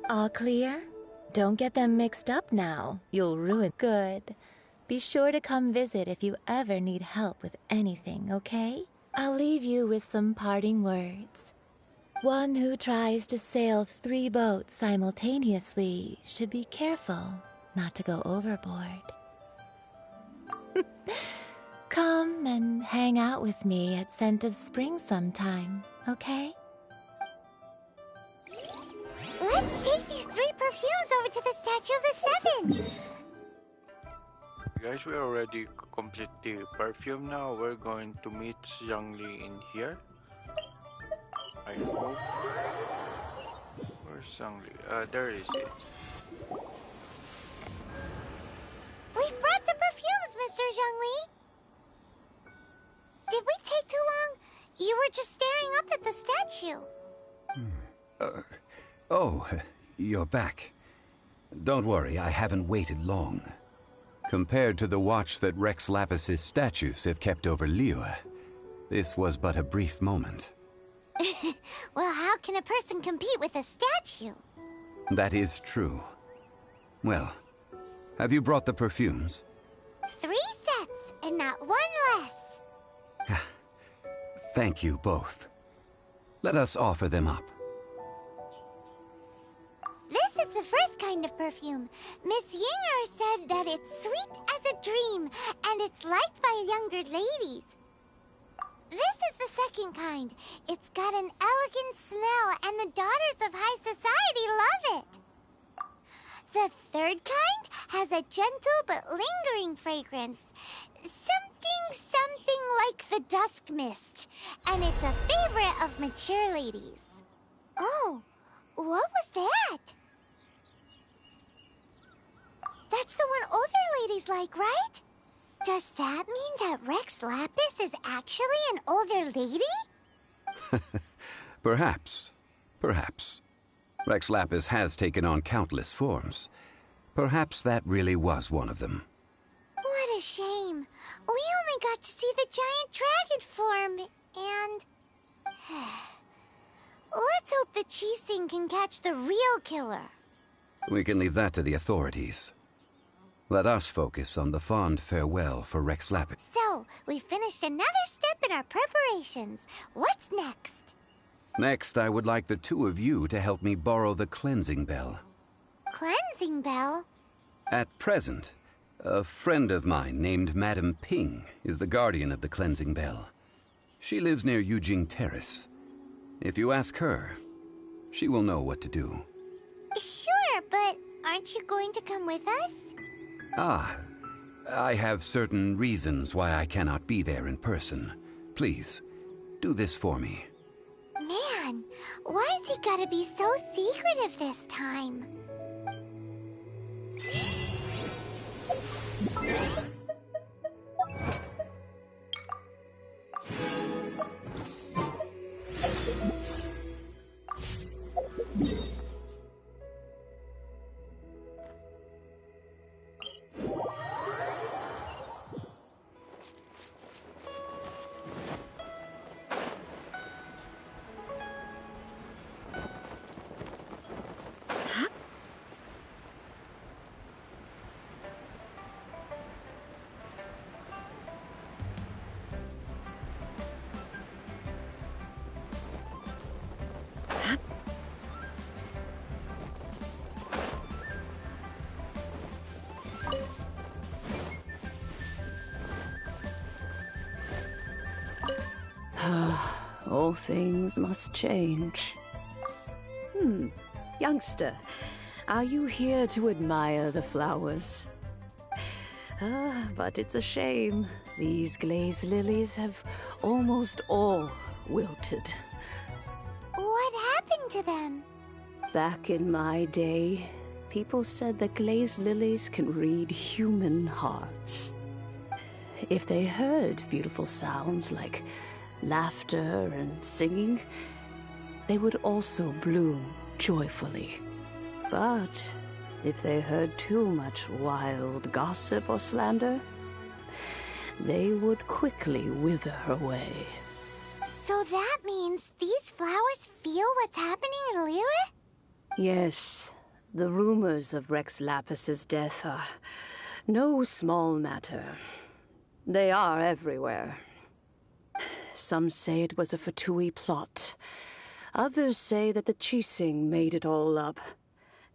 All clear? Don't get them mixed up now. You'll ruin good. Be sure to come visit if you ever need help with anything, okay? I'll leave you with some parting words. One who tries to sail 3 boats simultaneously should be careful not to go overboard. Come and hang out with me at Scent of Spring sometime, okay? Let's take these 3 perfumes over to the Statue of the Seven. Guys, we already complete the perfume now. We're going to meet Zhongli in here. I hope. Where's Zhongli? There is it. We've brought the perfumes, Mr. Zhongli. Did we take too long? You were just staring up at the statue. Oh, you're back. Don't worry, I haven't waited long. Compared to the watch that Rex Lapis's statues have kept over Liyue, this was but a brief moment. Well, how can a person compete with a statue? That is true. Well, have you brought the perfumes? 3 sets, and not 1 less. Thank you both. Let us offer them up. This is the first kind of perfume. Miss Yinger said that it's sweet as a dream, and it's liked by younger ladies. This is the second kind. It's got an elegant smell, and the daughters of high society love it. The third kind has a gentle but lingering fragrance. Something like the dusk mist. And it's a favorite of mature ladies. Oh, what was that? That's the one older ladies like, right? Does that mean that Rex Lapis is actually an older lady? Perhaps. Perhaps. Rex Lapis has taken on countless forms. Perhaps that really was one of them. What a shame. We only got to see the giant dragon form, and... Let's hope the Qixing can catch the real killer. We can leave that to the authorities. Let us focus on the fond farewell for Rex Lapis. So, we finished another step in our preparations. What's next? Next, I would like the two of you to help me borrow the cleansing bell. Cleansing bell? At present, a friend of mine named Madame Ping is the guardian of the cleansing bell. She lives near Yujing Terrace. If you ask her, she will know what to do. Sure, but aren't you going to come with us? I have certain reasons why I cannot be there in person. Please, do this for me. Man, why's he gotta be so secretive this time? All things must change. Youngster, are you here to admire the flowers? But it's a shame. These glazed lilies have almost all wilted. What happened to them? Back in my day, people said that glazed lilies can read human hearts. If they heard beautiful sounds like laughter and singing, they would also bloom joyfully. But if they heard too much wild gossip or slander, they would quickly wither away. So that means these flowers feel what's happening in Liyue? Yes, the rumors of Rex Lapis's death are no small matter. They are everywhere. Some say it was a Fatui plot. Others say that the Qixing made it all up.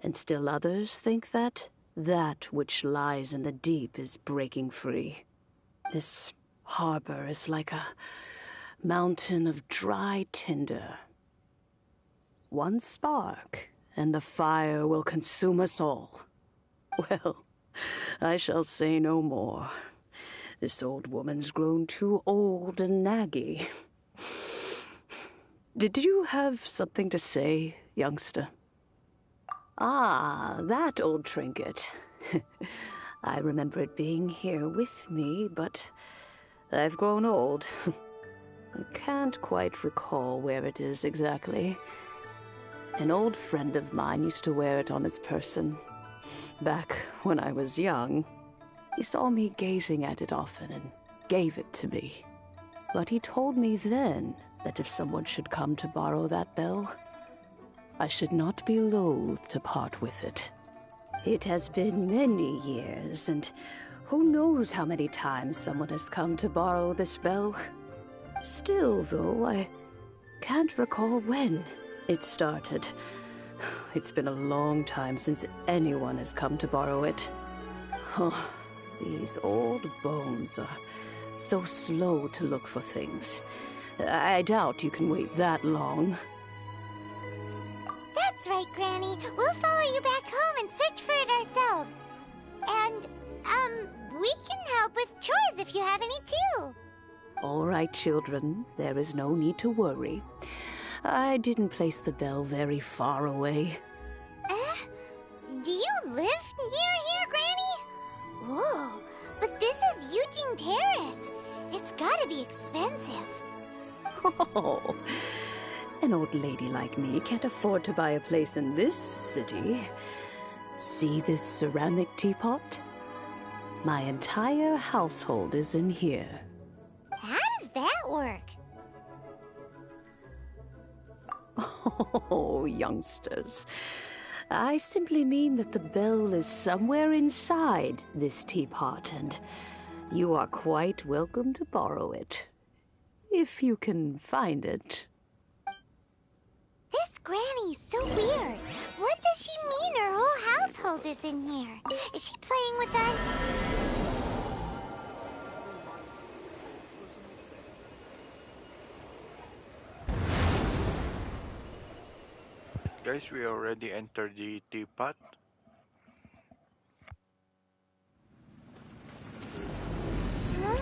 And still others think that which lies in the deep is breaking free. This harbor is like a mountain of dry tinder. One spark, and the fire will consume us all. Well, I shall say no more. This old woman's grown too old and naggy. Did you have something to say, youngster? Ah, that old trinket. I remember it being here with me, but I've grown old. I can't quite recall where it is exactly. An old friend of mine used to wear it on his person. Back when I was young, he saw me gazing at it often and gave it to me. But he told me then that if someone should come to borrow that bell, I should not be loath to part with it. It has been many years, and who knows how many times someone has come to borrow this bell. Still, though, I can't recall when it started. It's been a long time since anyone has come to borrow it. Oh, these old bones are so slow to look for things. I doubt you can wait that long. That's right, Granny. We'll follow you back home and search for it ourselves. And, we can help with chores if you have any too. All right, children. There is no need to worry. I didn't place the bell very far away. Do you live near here, Granny? Whoa, but this is Yujing Terrace. It's gotta be expensive. Oh, An old lady like me can't afford to buy a place in this city. See this ceramic teapot? My entire household is in here. How does that work? Oh, youngsters. I simply mean that the bell is somewhere inside this teapot, and you are quite welcome to borrow it. If you can find it. This granny's so weird. What does she mean her whole household is in here? Is she playing with us? Guys, we already entered the teapot. Huh?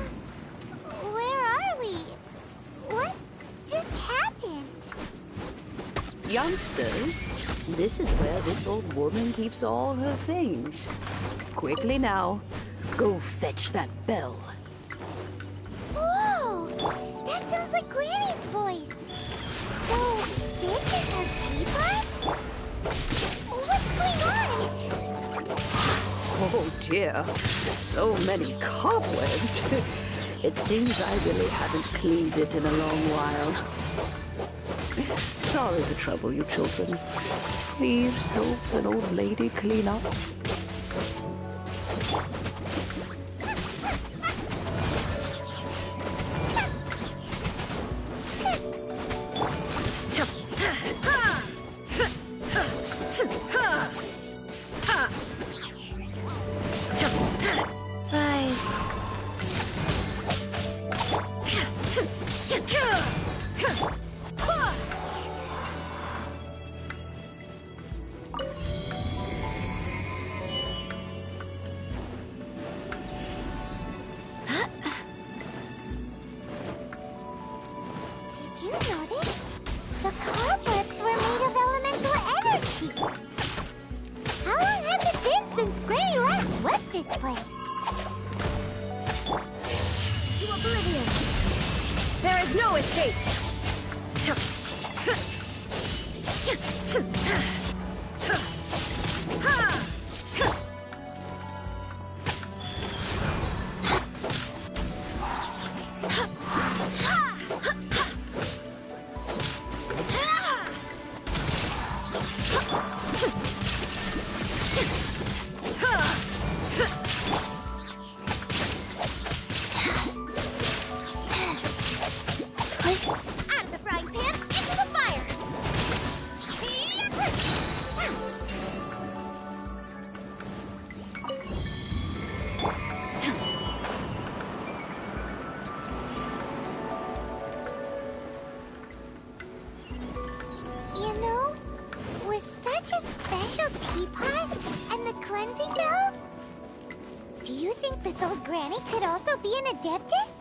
Where are we? What just happened? Youngsters, this is where this old woman keeps all her things. Quickly now, go fetch that bell. Whoa! That sounds like Granny's voice. So, this is her teapot? What's going on? Oh dear, so many cobwebs. It seems I really haven't cleaned it in a long while. Sorry to trouble you, children. Please help an old lady clean up. Rise. Did you notice? The cobwebs were made of elemental energy. How long has it been since Granny last swept this place? To oblivion! There is no escape! Out of the frying pan, into the fire! You know, with such a special teapot and the cleansing bell, do you think this old granny could also be an adeptus?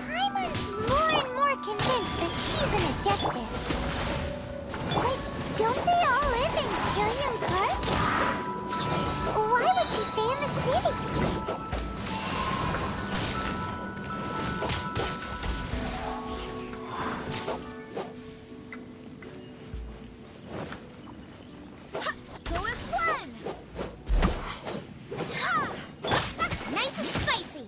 Paimon's more and more convinced that she's an adeptus. But don't they all live in Kyrium Karst? Why would she stay in the city? Go as one! Nice and spicy!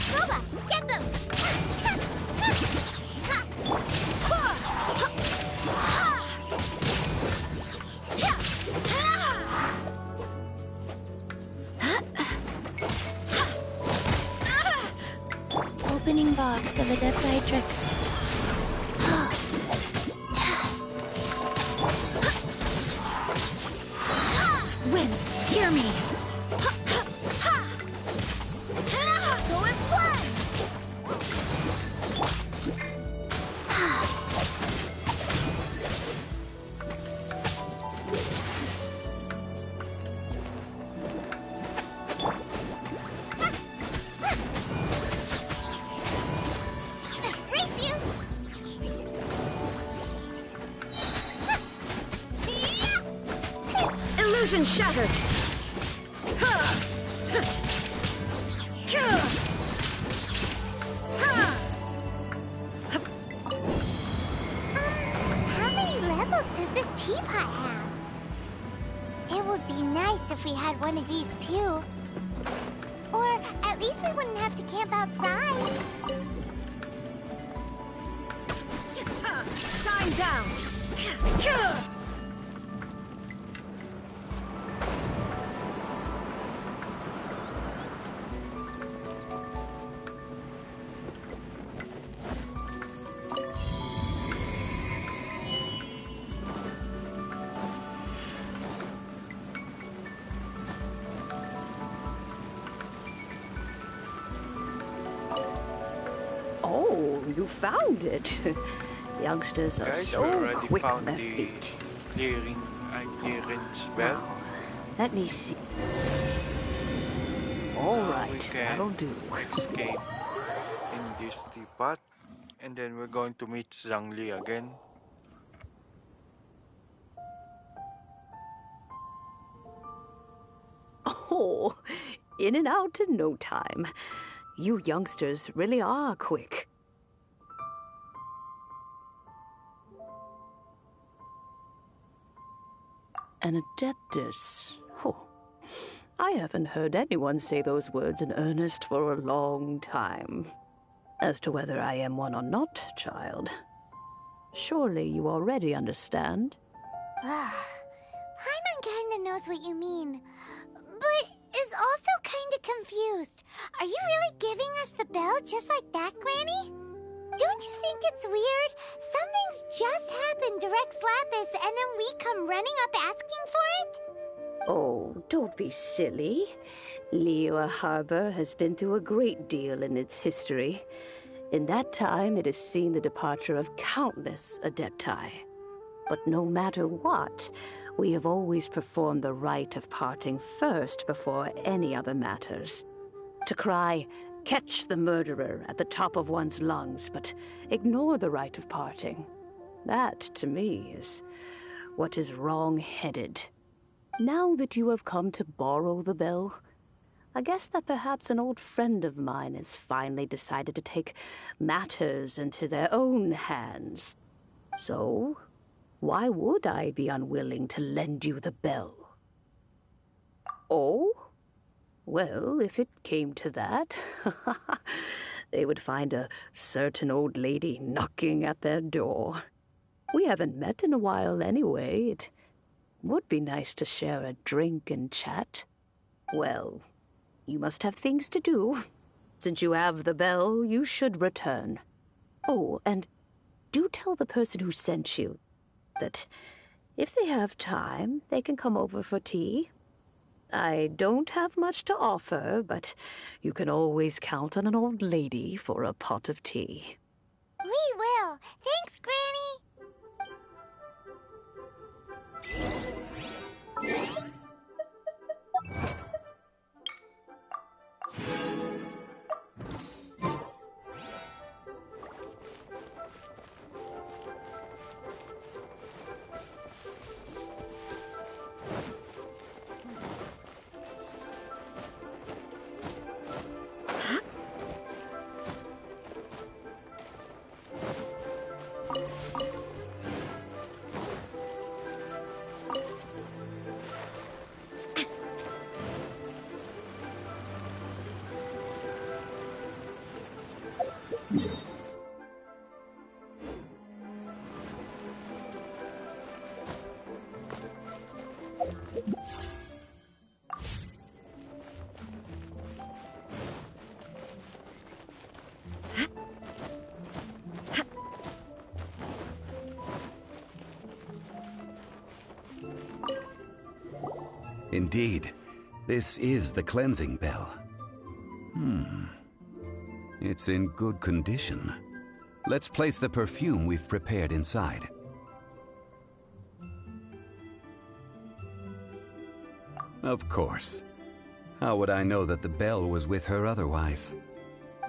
Boba, get them! Opening box of Adepti tricks. Hear me! Go as one! Race you! Illusion shattered! How many levels does this teapot have? It would be nice if we had one of these too. Or at least we wouldn't have to camp outside. Shine down! Oh, you found it. Youngsters are so quick on their feet. Clearance bell. Now, let me see. All right, that'll do. Escape in this teapot, and then we're going to meet Zhangli again. Oh, in and out in no time. You youngsters really are quick. An adeptus. Oh, I haven't heard anyone say those words in earnest for a long time. As to whether I am one or not, child, surely you already understand. Paimon kinda knows what you mean, but is also kinda confused. Are you really giving us the bell just like that, Granny? Don't you think it's weird? Something's just happened to Rex Lapis and then we come running up asking for it? Oh, don't be silly. Liyue Harbor has been through a great deal in its history. In that time, it has seen the departure of countless adepti. But no matter what, we have always performed the rite of parting first before any other matters. To cry, "Catch the murderer," at the top of one's lungs, but ignore the rite of parting. That, to me, is what is wrong-headed. Now that you have come to borrow the bell, I guess that perhaps an old friend of mine has finally decided to take matters into their own hands. So, why would I be unwilling to lend you the bell? Oh? Well, if it came to that, they would find a certain old lady knocking at their door. We haven't met in a while anyway. It would be nice to share a drink and chat. Well, you must have things to do. Since you have the bell, you should return. Oh, and do tell the person who sent you that if they have time, they can come over for tea. I don't have much to offer, but you can always count on an old lady for a pot of tea. We will. Thanks, Granny. Indeed, This is the cleansing bell. It's in good condition. Let's place the perfume we've prepared inside. Of course. How would I know that the bell was with her otherwise?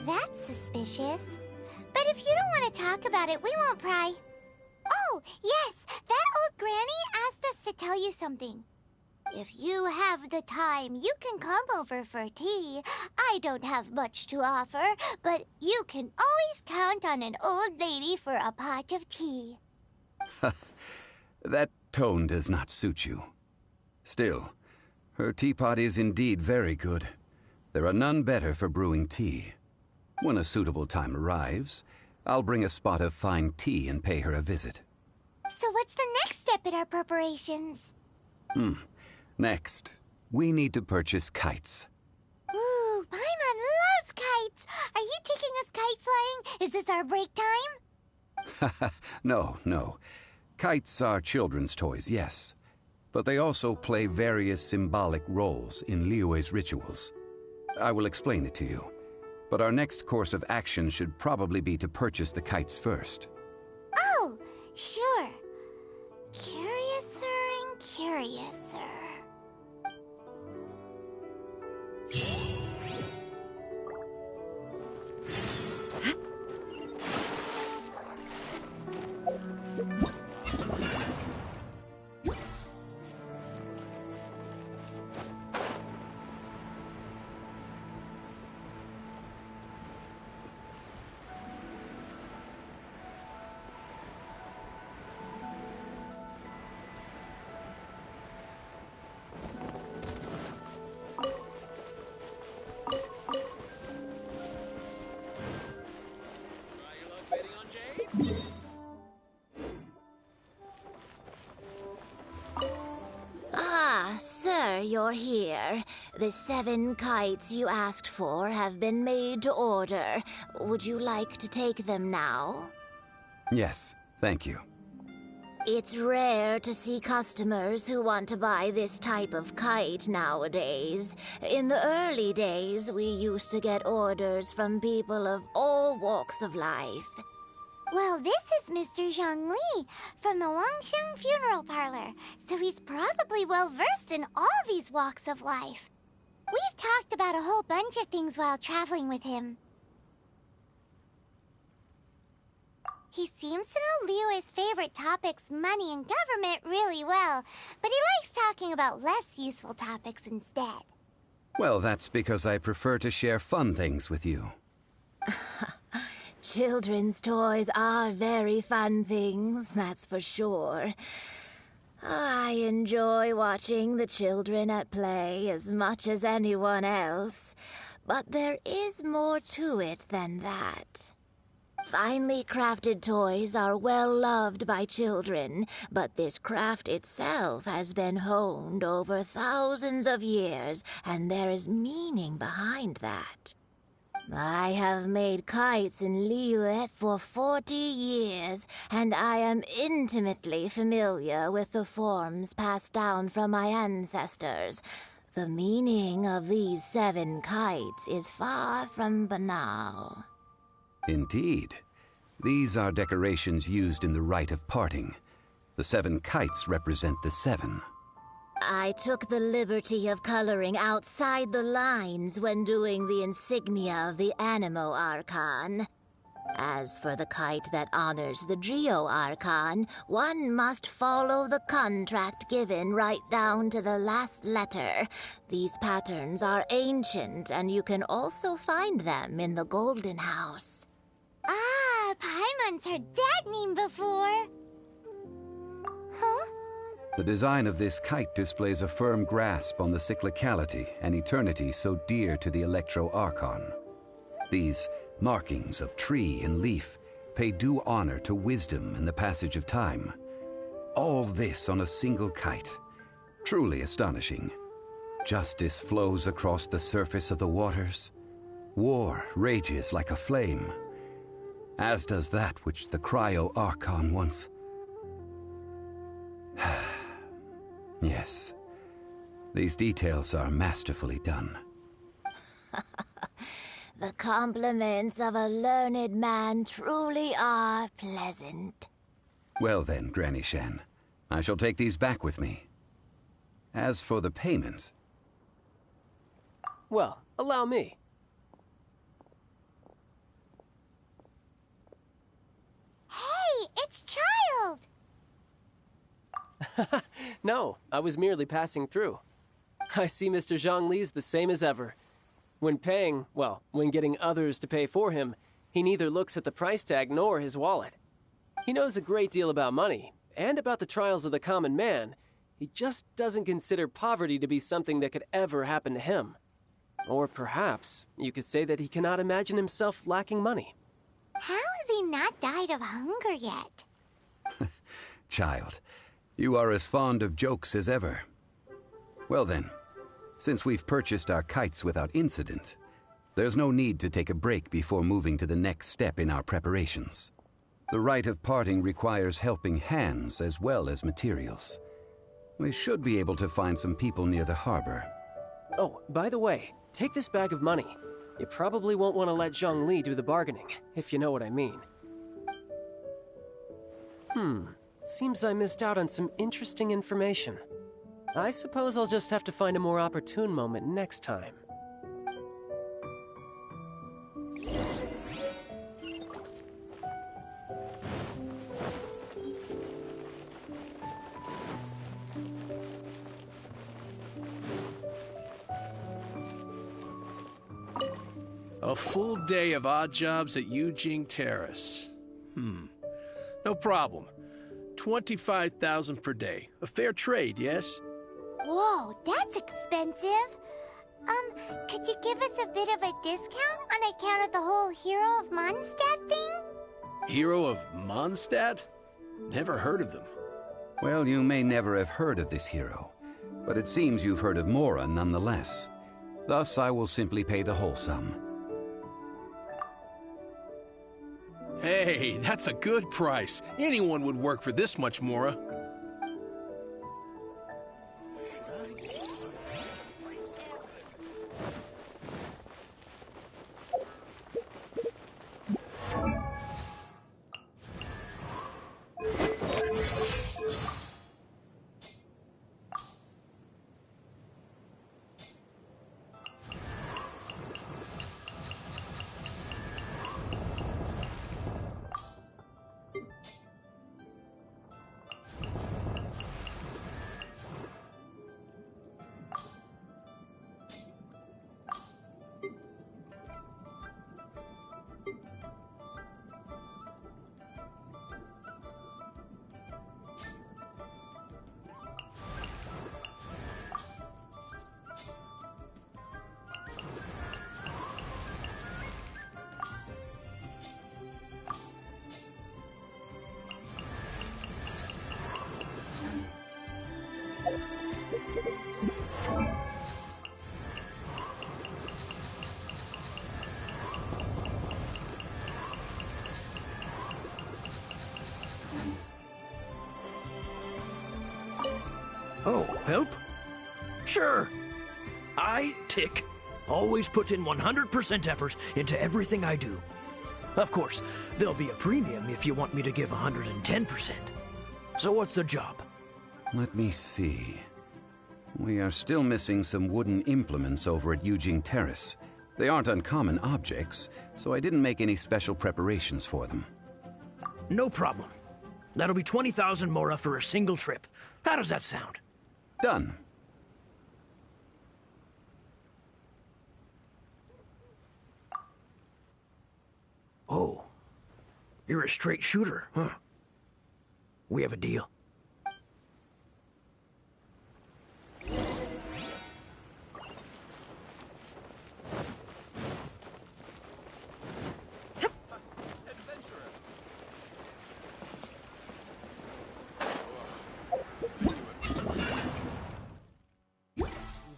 That's suspicious. But if you don't want to talk about it, we won't pry. Oh, yes, that old granny asked us to tell you something. If you have the time, you can come over for tea. I don't have much to offer, but you can always count on an old lady for a pot of tea. That tone does not suit you. Still, her teapot is indeed very good. There are none better for brewing tea. When a suitable time arrives, I'll bring a spot of fine tea and pay her a visit. So what's the next step in our preparations? Next, we need to purchase kites. Ooh, Paimon loves kites! Are you taking us kite flying? Is this our break time? No. Kites are children's toys, yes. But they also play various symbolic roles in Liyue's rituals. I will explain it to you. But our next course of action should probably be to purchase the kites first. Oh, sure. Curiouser and curiouser. Sir, you're here. The 7 kites you asked for have been made to order. Would you like to take them now? Yes, thank you. It's rare to see customers who want to buy this type of kite nowadays. In the early days, we used to get orders from people of all walks of life. Well, this is Mr. Zhongli from the Wangsheng Funeral Parlor, so he's probably well-versed in all these walks of life. We've talked about a whole bunch of things while traveling with him. He seems to know Liyue's favorite topics, money and government, really well, but he likes talking about less useful topics instead. Well, that's because I prefer to share fun things with you. Children's toys are very fun things, that's for sure. I enjoy watching the children at play as much as anyone else, but there is more to it than that. Finely crafted toys are well loved by children, but this craft itself has been honed over thousands of years, and there is meaning behind that. I have made kites in Liyue for 40 years, and I am intimately familiar with the forms passed down from my ancestors. The meaning of these 7 kites is far from banal. Indeed. These are decorations used in the rite of parting. The 7 kites represent the 7. I took the liberty of coloring outside the lines when doing the insignia of the Animo Archon. As for the kite that honors the Geo Archon, one must follow the contract given right down to the last letter. These patterns are ancient, and you can also find them in the Golden House. Ah, Paimon's heard that name before. Huh? The design of this kite displays a firm grasp on the cyclicality and eternity so dear to the Electro Archon. These markings of tree and leaf pay due honor to wisdom and the passage of time. All this on a single kite. Truly astonishing. Justice flows across the surface of the waters. War rages like a flame. As does that which the Cryo Archon once... Yes, These details are masterfully done. The compliments of a learned man truly are pleasant. Well then, Granny Shan, I shall take these back with me. As for the payment... Well, allow me. Hey, it's Child! No, I was merely passing through. I see Mr. Zhongli's the same as ever. When paying, well, when getting others to pay for him, he neither looks at the price tag nor his wallet. He knows a great deal about money, and about the trials of the common man. He just doesn't consider poverty to be something that could ever happen to him. Or perhaps you could say that he cannot imagine himself lacking money. How has he not died of hunger yet? Child, you are as fond of jokes as ever. Well then, since we've purchased our kites without incident, there's no need to take a break before moving to the next step in our preparations. The rite of parting requires helping hands as well as materials. We should be able to find some people near the harbor. Oh, by the way, take this bag of money. You probably won't want to let Zhongli do the bargaining, if you know what I mean. Seems I missed out on some interesting information. I suppose I'll just have to find a more opportune moment next time. A full day of odd jobs at Yujing Terrace. No problem. 25,000 per day. A fair trade, yes? Whoa, that's expensive. Could you give us a bit of a discount on account of the whole Hero of Mondstadt thing? Hero of Mondstadt? Never heard of them. Well, you may never have heard of this hero, but it seems you've heard of Mora nonetheless. Thus, I will simply pay the whole sum. Hey, that's a good price. Anyone would work for this much, Mora. Oh, help? Sure. I, Tick, always put in 100% effort into everything I do. Of course, there'll be a premium if you want me to give 110%. So what's the job? Let me see. We are still missing some wooden implements over at Yujing Terrace. They aren't uncommon objects, so I didn't make any special preparations for them. No problem. That'll be 20,000 Mora for a single trip. How does that sound? Done. Oh, you're a straight shooter, huh? We have a deal.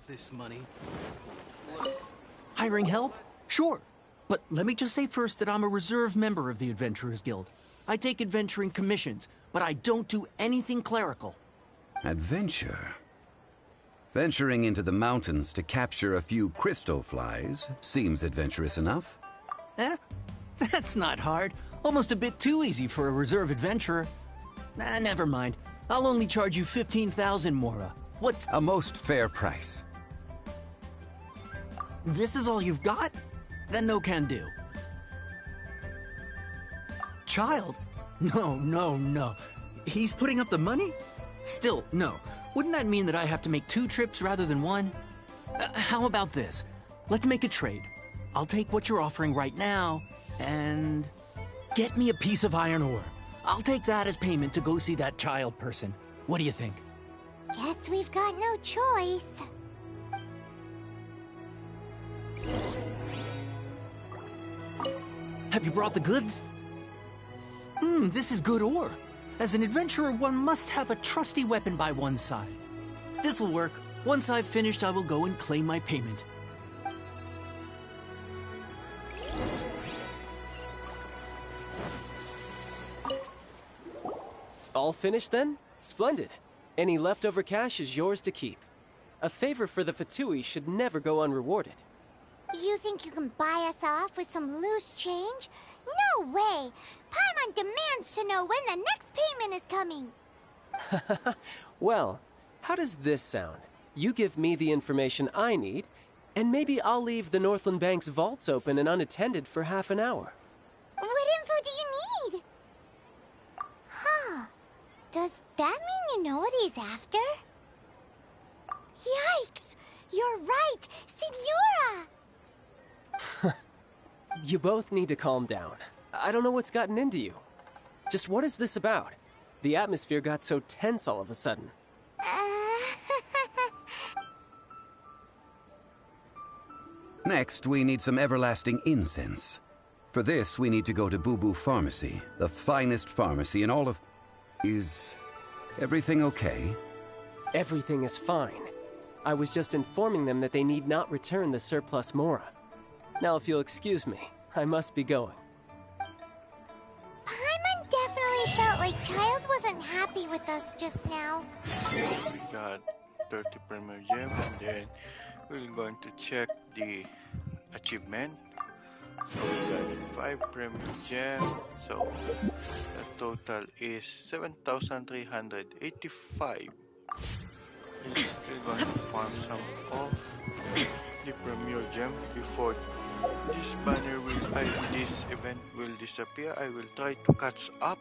This money. Hiring help? Sure. But let me just say first that I'm a reserve member of the Adventurers Guild. I take adventuring commissions, but I don't do anything clerical. Adventure? Venturing into the mountains to capture a few crystal flies seems adventurous enough. Eh? That's not hard. Almost a bit too easy for a reserve adventurer. Nah, never mind. I'll only charge you 15,000 Mora. What's a most fair price? This is all you've got? Then no can do. Child? No. He's putting up the money? Still, no. Wouldn't that mean that I have to make 2 trips rather than 1? How about this? Let's make a trade. I'll take what you're offering right now, and get me a piece of iron ore. I'll take that as payment to go see that child person. What do you think? Guess we've got no choice. Have you brought the goods? This is good ore. As an adventurer, one must have a trusty weapon by one's side. This'll work. Once I've finished, I will go and claim my payment. All finished then? Splendid. Any leftover cash is yours to keep. A favor for the Fatui should never go unrewarded. You think you can buy us off with some loose change? No way! Paimon demands to know when the next payment is coming. Well, how does this sound? You give me the information I need, and maybe I'll leave the Northland Bank's vaults open and unattended for half an hour. What info do you need? Huh. Does that mean you know what he's after? Yikes! You're right! Signora! You both need to calm down. I don't know what's gotten into you. Just what is this about? The atmosphere got so tense all of a sudden. Next, we need some everlasting incense. For this, we need to go to Boo Boo Pharmacy, the finest pharmacy in all of... Is everything okay? Everything is fine. I was just informing them that they need not return the surplus Mora. Now, if you'll excuse me, I must be going. Paimon definitely felt like Child wasn't happy with us just now. We got 30 premium gem, and then we're going to check the achievement. So we got 5 premium gem, so the total is 7,385. We're still going to farm some of the premier gem before this this event will disappear. I will try to catch up.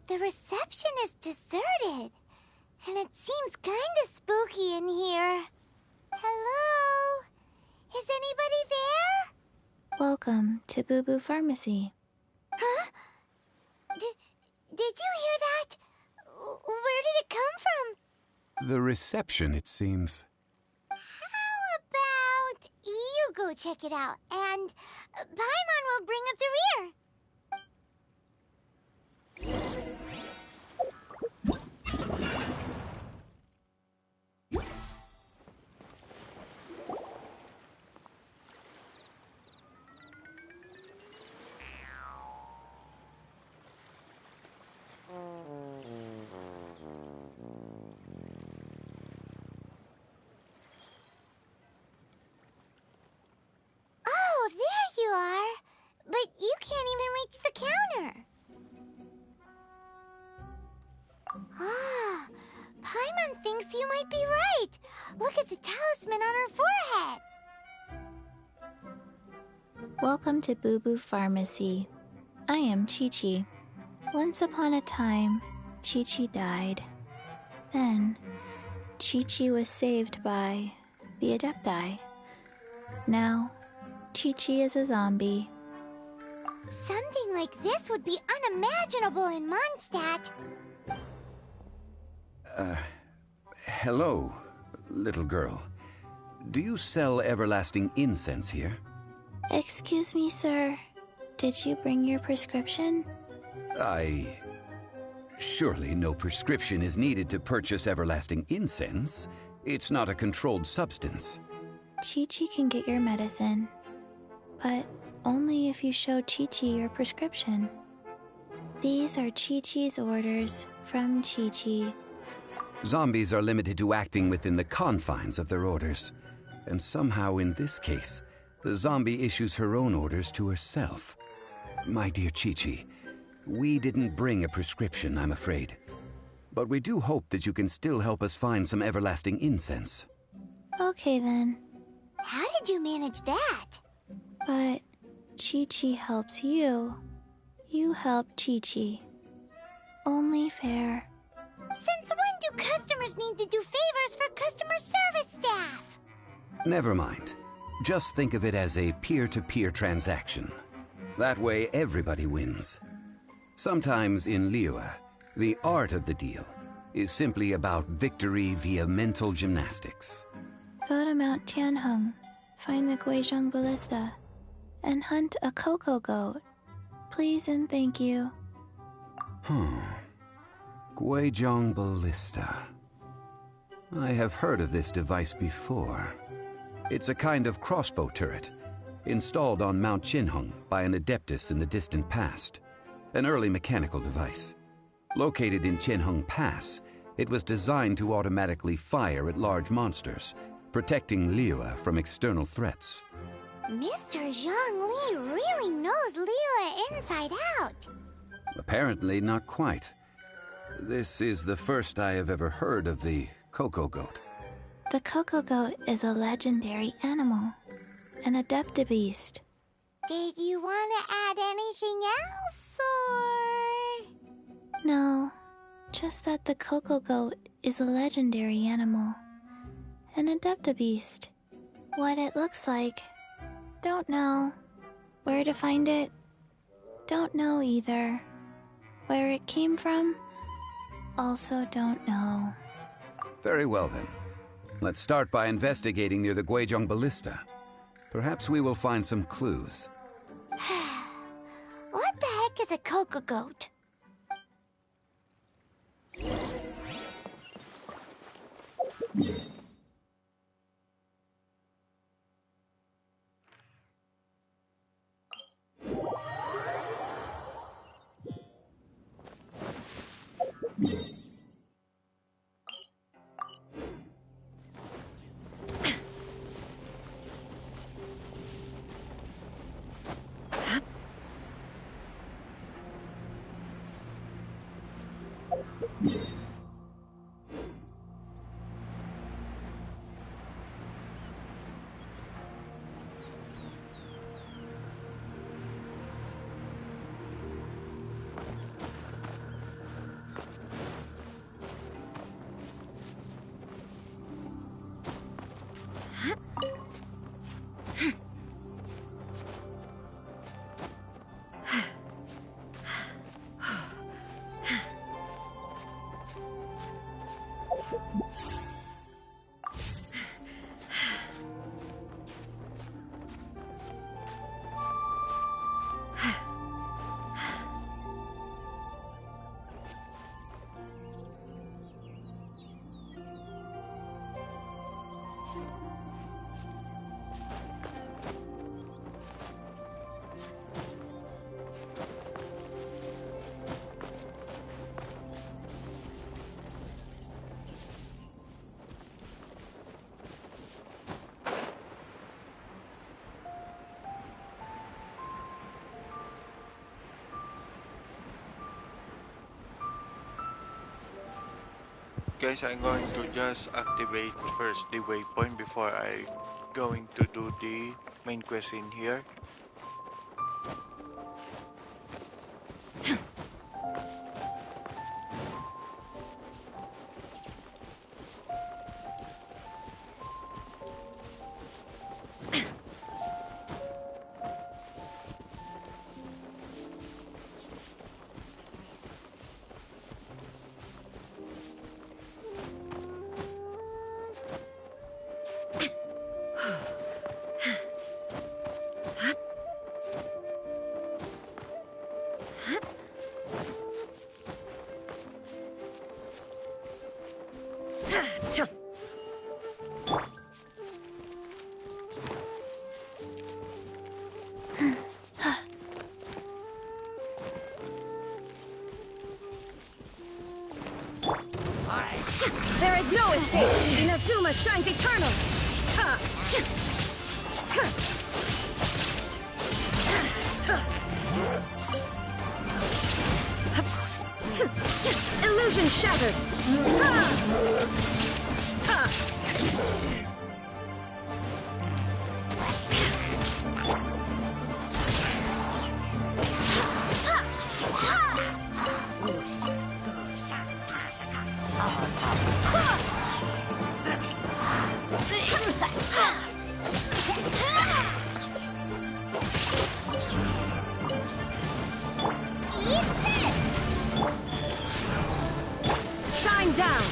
The reception is deserted, and it seems kinda spooky in here. Hello? Is anybody there? Welcome to Boo Boo Pharmacy. Huh? Did you hear that? Where did it come from? The reception, it seems. How about you go check it out, and Paimon will bring up the rear. Oh, there you are. But you can't even reach the counter. Ah, Paimon thinks you might be right. Look at the talisman on her forehead. Welcome to Boo Boo Pharmacy. I am Chi-Chi. Once upon a time, Chi-Chi died. then, Chi-Chi was saved by the Adepti. Now, Chi-Chi is a zombie. Something like this would be unimaginable in Mondstadt. Hello, little girl. Do you sell everlasting incense here? Excuse me, sir. Did you bring your prescription? Surely no prescription is needed to purchase everlasting incense. It's not a controlled substance. Chi-Chi can get your medicine, but only if you show Chi-Chi your prescription. These are Chi-Chi's orders from Chi-Chi. Zombies are limited to acting within the confines of their orders. And somehow in this case, the zombie issues her own orders to herself. My dear Chi-Chi, we didn't bring a prescription, I'm afraid. But we do hope that you can still help us find some everlasting incense. Okay then. How did you manage that? But Chi-Chi helps you. You help Chi-Chi. Only fair. Since when do customers need to do favors for customer service staff? Never mind. Just think of it as a peer-to-peer transaction. That way everybody wins. Sometimes in Liyue, the art of the deal is simply about victory via mental gymnastics. Go to Mount Tianheng, find the Guizhong Ballista, and hunt a cocoa goat. Please and thank you. Guizhong Ballista. I have heard of this device before. It's a kind of crossbow turret, installed on Mount Tianheng by an adeptus in the distant past. An early mechanical device. Located in Tianheng Pass, it was designed to automatically fire at large monsters, protecting Liyue from external threats. Mr. Zhongli really knows Liyue inside out. Apparently not quite. This is the first I have ever heard of the cocoa goat. The cocoa goat is a legendary animal, an adeptabeast. Did you want to add anything else, or...? No, just that the cocoa goat is a legendary animal, an adeptabeast. What it looks like, don't know. Where to find it, don't know either. Where it came from, also don't know. Very well then. Let's start by investigating near the Guizhong Ballista. Perhaps we will find some clues. What the heck is a cocoa goat? Guys, I'm going to just activate first the waypoint before I going to do the main quest in here. There is no escape! Inazuma shines eternal! Illusion shattered! Shine down!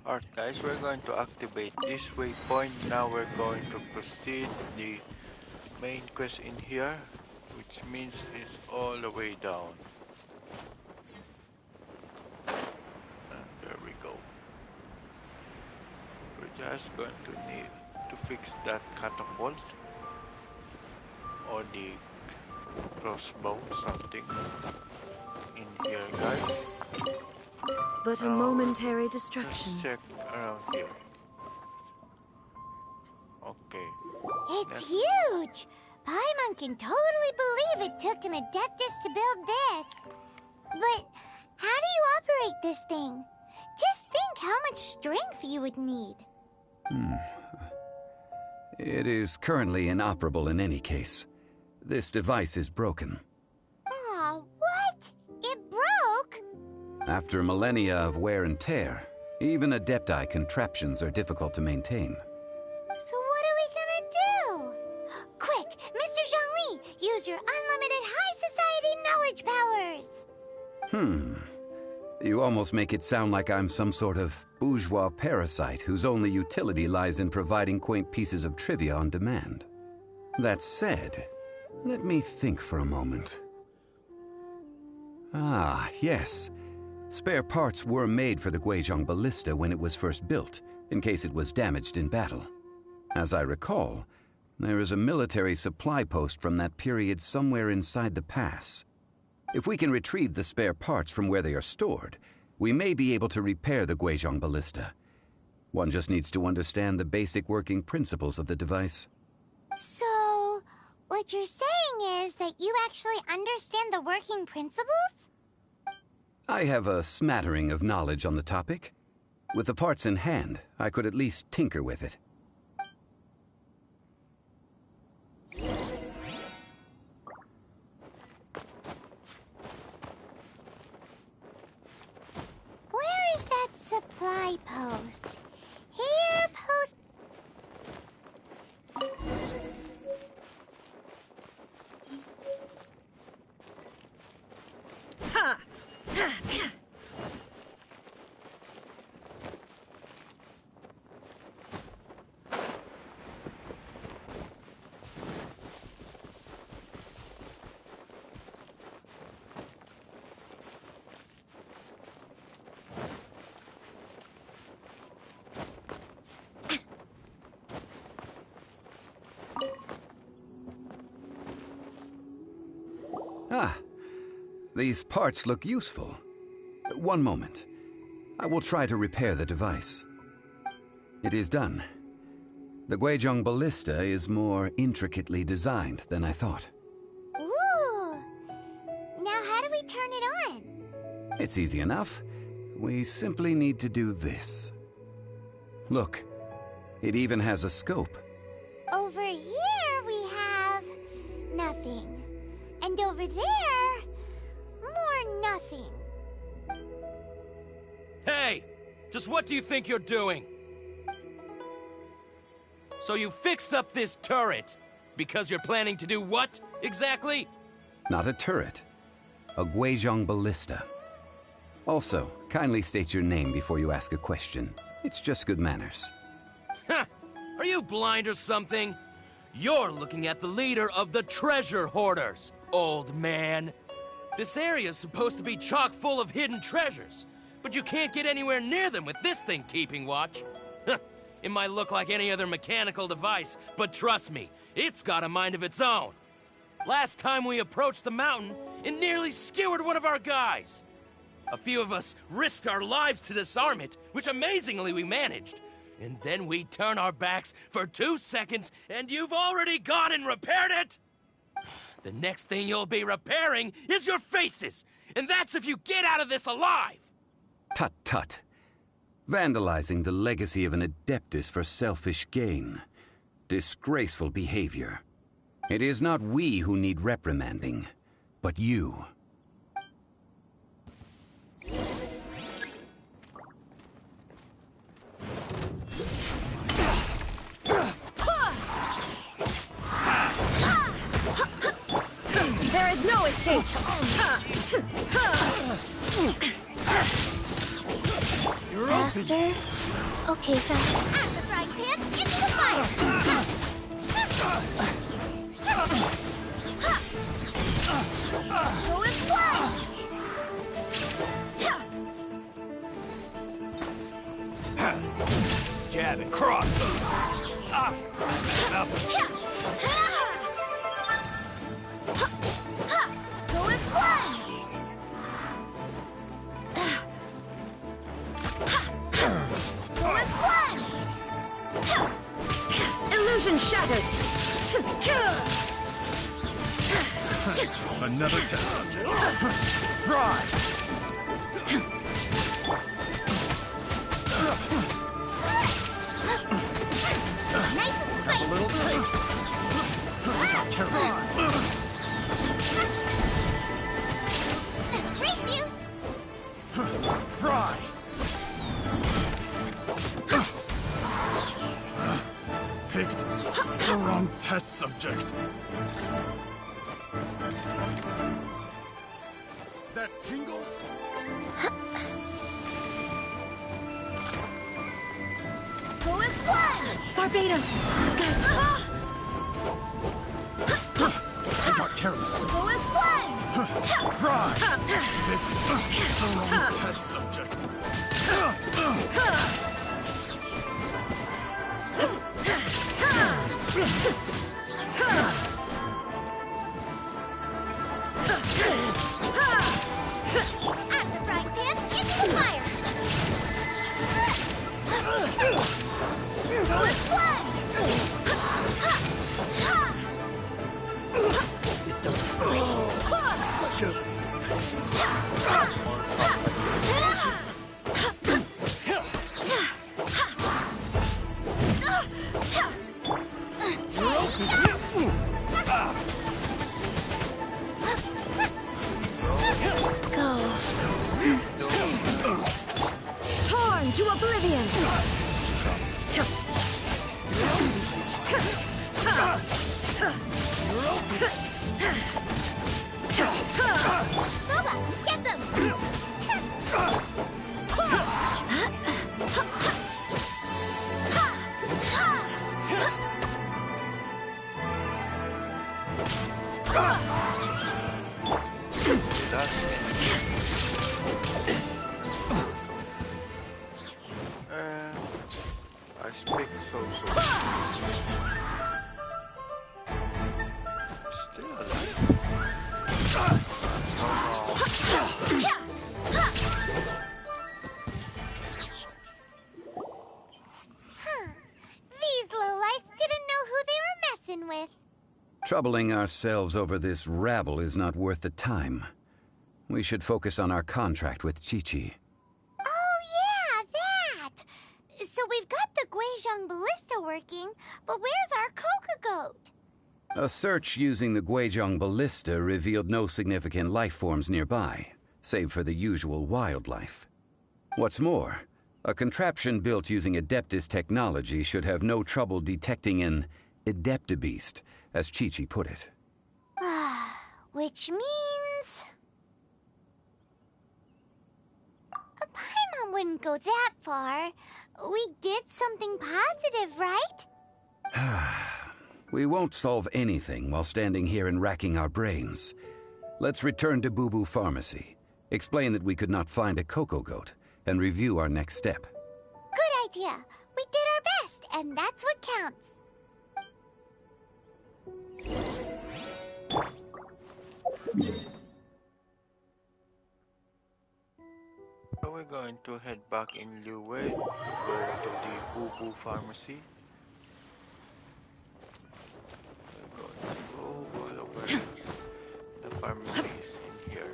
Alright guys, we're going to activate this waypoint. Now we're going to proceed the main quest in here, which means it's all the way down. And there we go. We're just going to need to fix that catapult or the crossbow, something in here guys. But a momentary distraction. Let's check around here. Okay. It's huge! Paimon can totally believe it took an Adeptus to build this. But how do you operate this thing? Just think how much strength you would need. It is currently inoperable in any case. This device is broken. Aw, what? It broke? After millennia of wear and tear, even Adepti contraptions are difficult to maintain. So what are we gonna do? Quick, Mr. Zhongli, use your unlimited high society knowledge powers! You almost make it sound like I'm some sort of bourgeois parasite whose only utility lies in providing quaint pieces of trivia on demand. That said, let me think for a moment. Ah, yes. Spare parts were made for the Guizhong Ballista when it was first built, in case it was damaged in battle. As I recall, there is a military supply post from that period somewhere inside the pass. If we can retrieve the spare parts from where they are stored, we may be able to repair the Guizhong Ballista. One just needs to understand the basic working principles of the device. So, what you're saying is that you actually understand the working principles? I have a smattering of knowledge on the topic. With the parts in hand, I could at least tinker with it. Where is that supply post? Here, post... Ha! Ah, these parts look useful. One moment. I will try to repair the device. It is done. The Guizhong Ballista is more intricately designed than I thought. Ooh! Now how do we turn it on? It's easy enough. We simply need to do this. Look, it even has a scope. Over here we have... nothing. And over there... more nothing. Hey! Just what do you think you're doing? So you fixed up this turret because you're planning to do what, exactly? not a turret. A Guizhong ballista. Also, kindly state your name before you ask a question. It's just good manners. Ha! Are you blind or something? You're looking at the leader of the treasure hoarders, old man. This area's supposed to be chock full of hidden treasures, but you can't get anywhere near them with this thing keeping watch. It might look like any other mechanical device, but trust me, it's got a mind of its own. Last time we approached the mountain, it nearly skewered one of our guys. A few of us risked our lives to disarm it, which amazingly we managed. And then we turn our backs for 2 seconds, and you've already gone and repaired it? The next thing you'll be repairing is your faces, and that's if you get out of this alive! Tut tut. Vandalizing the legacy of an Adeptus for selfish gain. Disgraceful behavior. It is not we who need reprimanding, but you. There is no escape! Faster? Okay, faster. At the frying pan, into the fire! Go and fly! Jab and cross! Ah! Up. Go and fly! Go and fly! Illusion shattered! Another test. Fry! Nice and spicy! A little taste. Race you! Fry! Picked the wrong test subject. That tingle? Go and fly! Barbados! I got careless. Go and fly! Fry! Picked the wrong test subject. At the frying pan, into the fire! Go and fly! It doesn't hurt. Such a... Torn to oblivion! Boba, get them! I speak so. Still alive? These lowlifes didn't know who they were messing with. Troubling ourselves over this rabble is not worth the time. We should focus on our contract with Qiqi. Oh yeah, that! So we've got the Guizhong ballista working, but where's our coca goat? A search using the Guizhong ballista revealed no significant life forms nearby, save for the usual wildlife. What's more, a contraption built using Adeptus technology should have no trouble detecting an Adeptabeast, as Qiqi put it. Which means... Paimon wouldn't go that far. We did something positive, right? We won't solve anything while standing here and racking our brains. Let's return to Boo Boo Pharmacy, explain that we could not find a Coco Goat, and review our next step. Good idea. We did our best, and that's what counts. So we're going to head back in Liyue to go to the Boo Boo Pharmacy. We're going to go all over the pharmacies in here.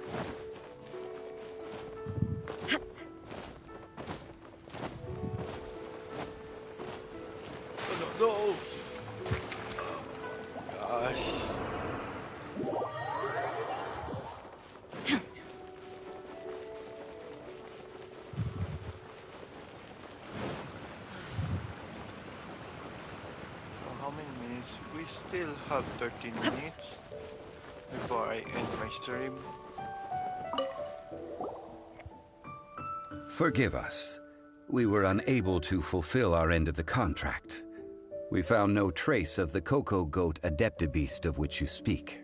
Oh no, no! Oh my gosh. We still have 13 minutes before I end my stream. Forgive us. We were unable to fulfill our end of the contract. We found no trace of the Coco Goat Adeptabeast of which you speak.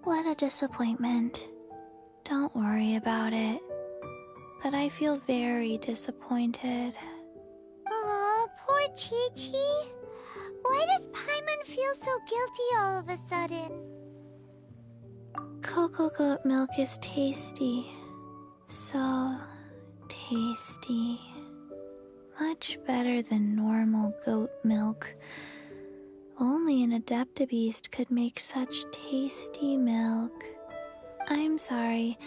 What a disappointment. Don't worry about it. But I feel very disappointed. Aw, poor Chi-Chi. Why does Paimon feel so guilty all of a sudden? Coco Goat milk is tasty. So tasty. Much better than normal goat milk. Only an Adeptabeast could make such tasty milk. I'm sorry.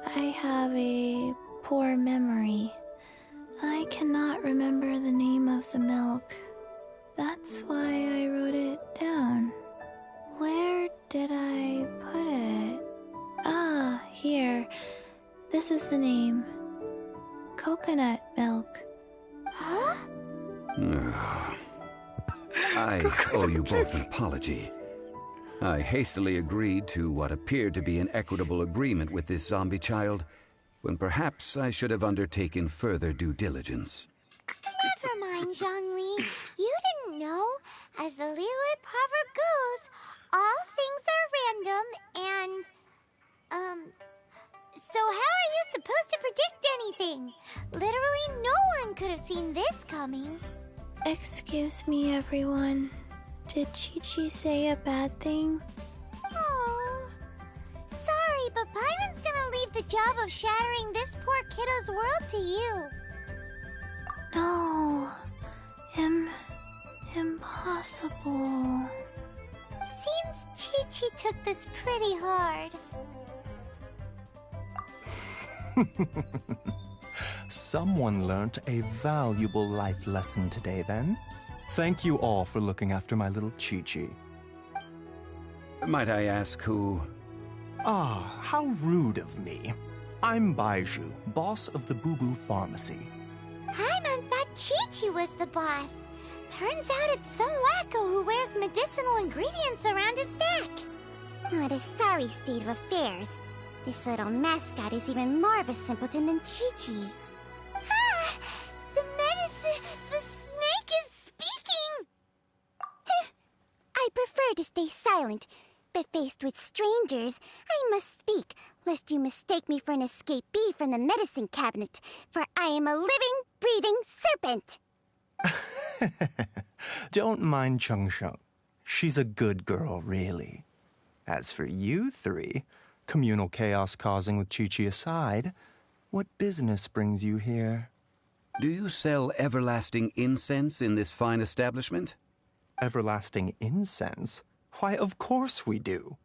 I have a poor memory. I cannot remember the name of the milk. That's why I wrote it down. Where did I put it? Ah, here. This is the name. Coconut milk. Huh? I owe you both an apology. I hastily agreed to what appeared to be an equitable agreement with this zombie child, when perhaps I should have undertaken further due diligence. Never mind, Zhongli. You didn't know. As the Liyue proverb goes, all things are random and, so how are you supposed to predict anything? Literally no one could have seen this coming. Excuse me, everyone. Did Chi-Chi say a bad thing? Oh, sorry, but Paimon's gonna leave the job of shattering this poor kiddo's world to you. No. Impossible. Seems Chi-Chi took this pretty hard. Someone learnt a valuable life lesson today, then. Thank you all for looking after my little Chi-Chi. Might I ask who... Ah, how rude of me. I'm Baiju, boss of the Boo Boo Pharmacy. Paimon thought Chi-Chi was the boss. Turns out it's some wacko who wears medicinal ingredients around his neck. What a sorry state of affairs. This little mascot is even more of a simpleton than Chi-Chi. Ah! The snake is speaking! I prefer to stay silent, but faced with strangers, I must speak, lest you mistake me for an escapee from the medicine cabinet, for I am a living, breathing serpent! Don't mind Chung Sheng. She's a good girl, really. As for you three, communal chaos causing with Chi-Chi aside, what business brings you here? Do you sell everlasting incense in this fine establishment? Everlasting incense? Why, of course we do.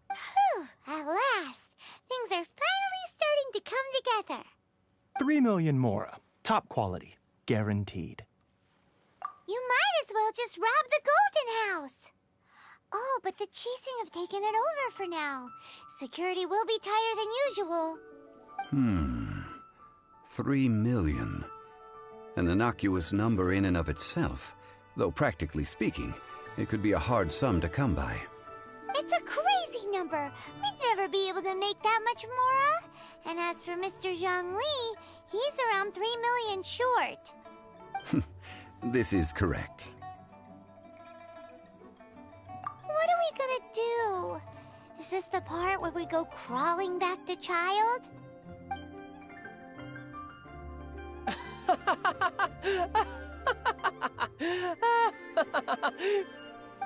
Whew, at last. Things are finally starting to come together. 3 million mora. Top quality. Guaranteed. You might as well just rob the Golden House. Oh, but the Chising have taken it over for now. Security will be tighter than usual. 3 million. An innocuous number in and of itself, though practically speaking, it could be a hard sum to come by. It's a crazy number. We'd never be able to make that much, Mora. And as for Mr. Zhongli, he's around 3 million short. This is correct. What are we gonna do? Is this the part where we go crawling back to Child?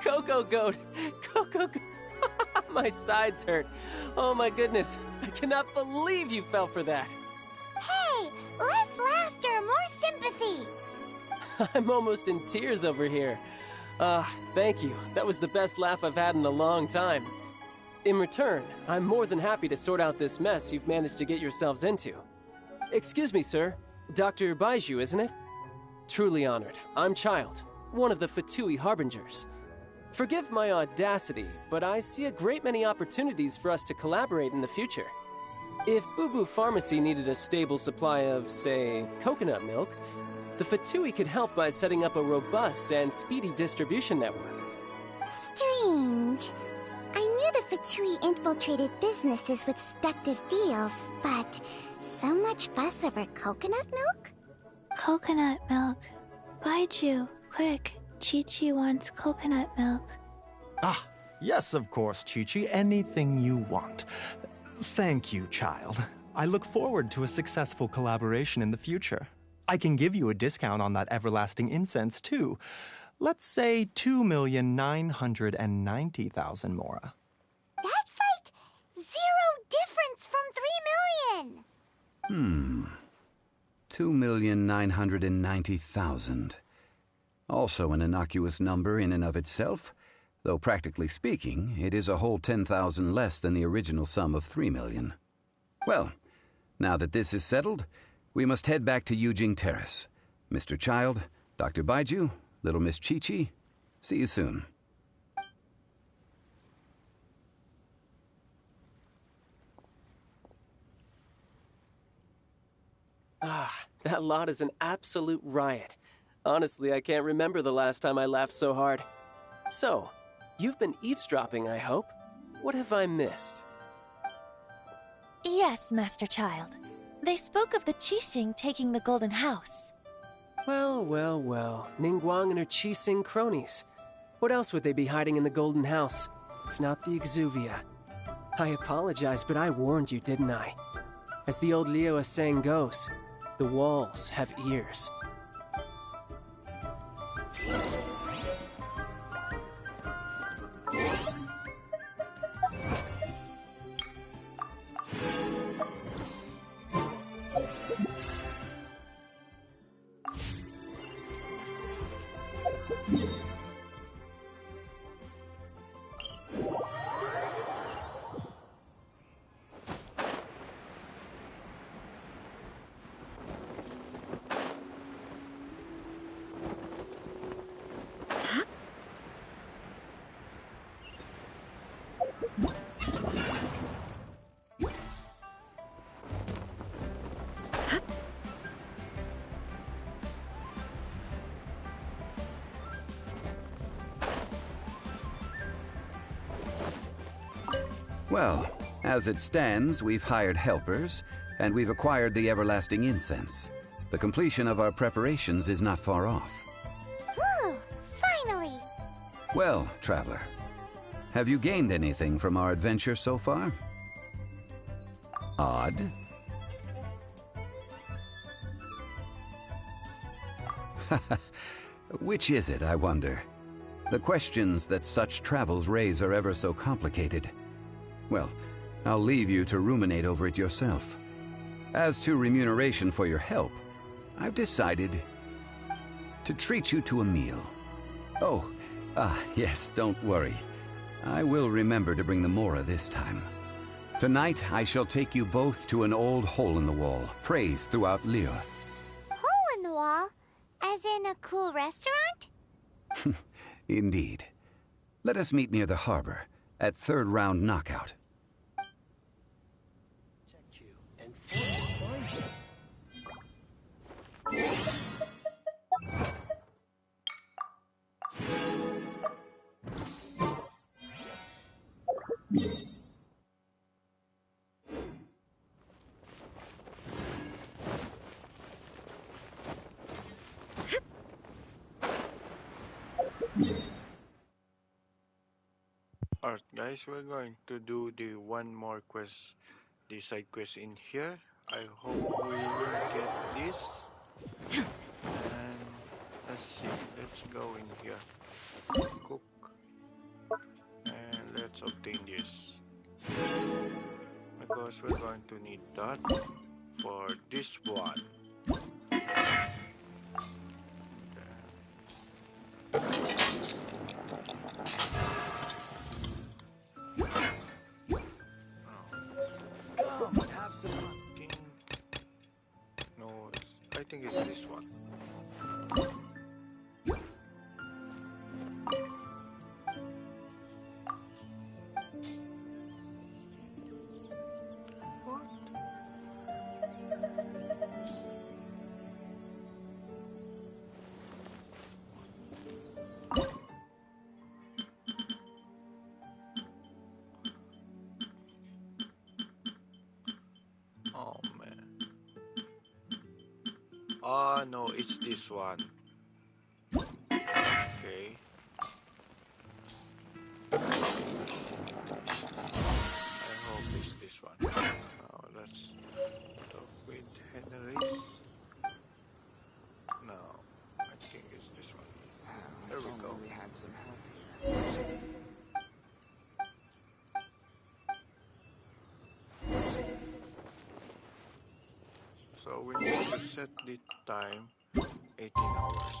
Coco Goat! Coco Goat! My sides hurt. Oh my goodness. I cannot believe you fell for that. Hey, less laughter, more sympathy. I'm almost in tears over here. Thank you. That was the best laugh I've had in a long time. In return, I'm more than happy to sort out this mess you've managed to get yourselves into. Excuse me, sir. Dr. Baiju, isn't it? Truly honored. I'm Child, one of the Fatui Harbingers. Forgive my audacity, but I see a great many opportunities for us to collaborate in the future. If Boo Boo Pharmacy needed a stable supply of, say, coconut milk, the Fatui could help by setting up a robust and speedy distribution network. Strange. I knew the Fatui infiltrated businesses with seductive deals, but so much fuss over coconut milk? Coconut milk. Baiju, quick. Chi-Chi wants coconut milk. Ah, yes, of course, Chi-Chi. Anything you want. Thank you, Child. I look forward to a successful collaboration in the future. I can give you a discount on that everlasting incense, too. Let's say 2,990,000 Mora. That's like 0 difference from 3 million. 2,990,000. Also an innocuous number in and of itself, though practically speaking, it is a whole 10,000 less than the original sum of 3 million. Well, now that this is settled, we must head back to Yujing Terrace. Mr. Child, Dr. Baiju, Little Miss Chi-Chi, see you soon. That lot is an absolute riot. Honestly, I can't remember the last time I laughed so hard. So, you've been eavesdropping, I hope? What have I missed? Yes, Master Child. They spoke of the Qixing taking the Golden House. Well, well, well. Ningguang and her Qixing cronies. What else would they be hiding in the Golden House, if not the Exuvia? I apologize, but I warned you, didn't I? As the old Liu saying goes, the walls have ears. Well, as it stands, we've hired helpers, and we've acquired the everlasting incense. The completion of our preparations is not far off. Whew, finally! Well, Traveler, have you gained anything from our adventure so far? Odd. Which is it, I wonder? The questions that such travels raise are ever so complicated. Well, I'll leave you to ruminate over it yourself. As to remuneration for your help, I've decided to treat you to a meal. Oh, yes, don't worry. I will remember to bring the Mora this time. Tonight, I shall take you both to an old hole-in-the-wall, praised throughout Liu. Hole in the wall? As in a cool restaurant? Indeed. Let us meet near the harbor, at third round knockout. Alright guys, we're going to do the one more quest, the side quest in here. I hope we will get this. And let's see, let's go in here. Cook. And let's obtain this. Because we're going to need that for this one. Come and have some fun. No, I think it's this one. Oh man. Oh no, it's this one. Okay. I hope it's this one. Now let's talk with Henry. No, I think it's this one. There we go. We had some help here. So we need to set the time 18 hours.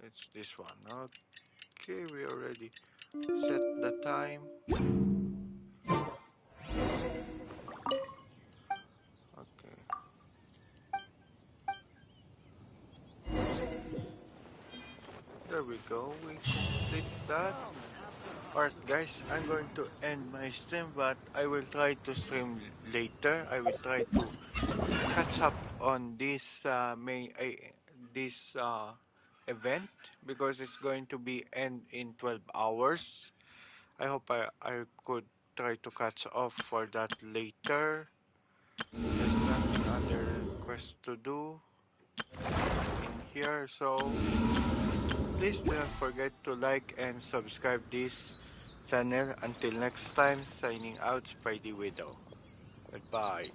It's this one. Okay, we already set the time. Okay. There we go. We complete that. Alright guys, I'm going to end my stream, but I will try to stream later. I will try to catch up on this event because it's going to be end in 12 hours. I hope I could try to catch up for that later. There's nothing other quest to do in here, so please don't forget to like and subscribe this channel. Until next time, signing out, Spidey Widow. Goodbye.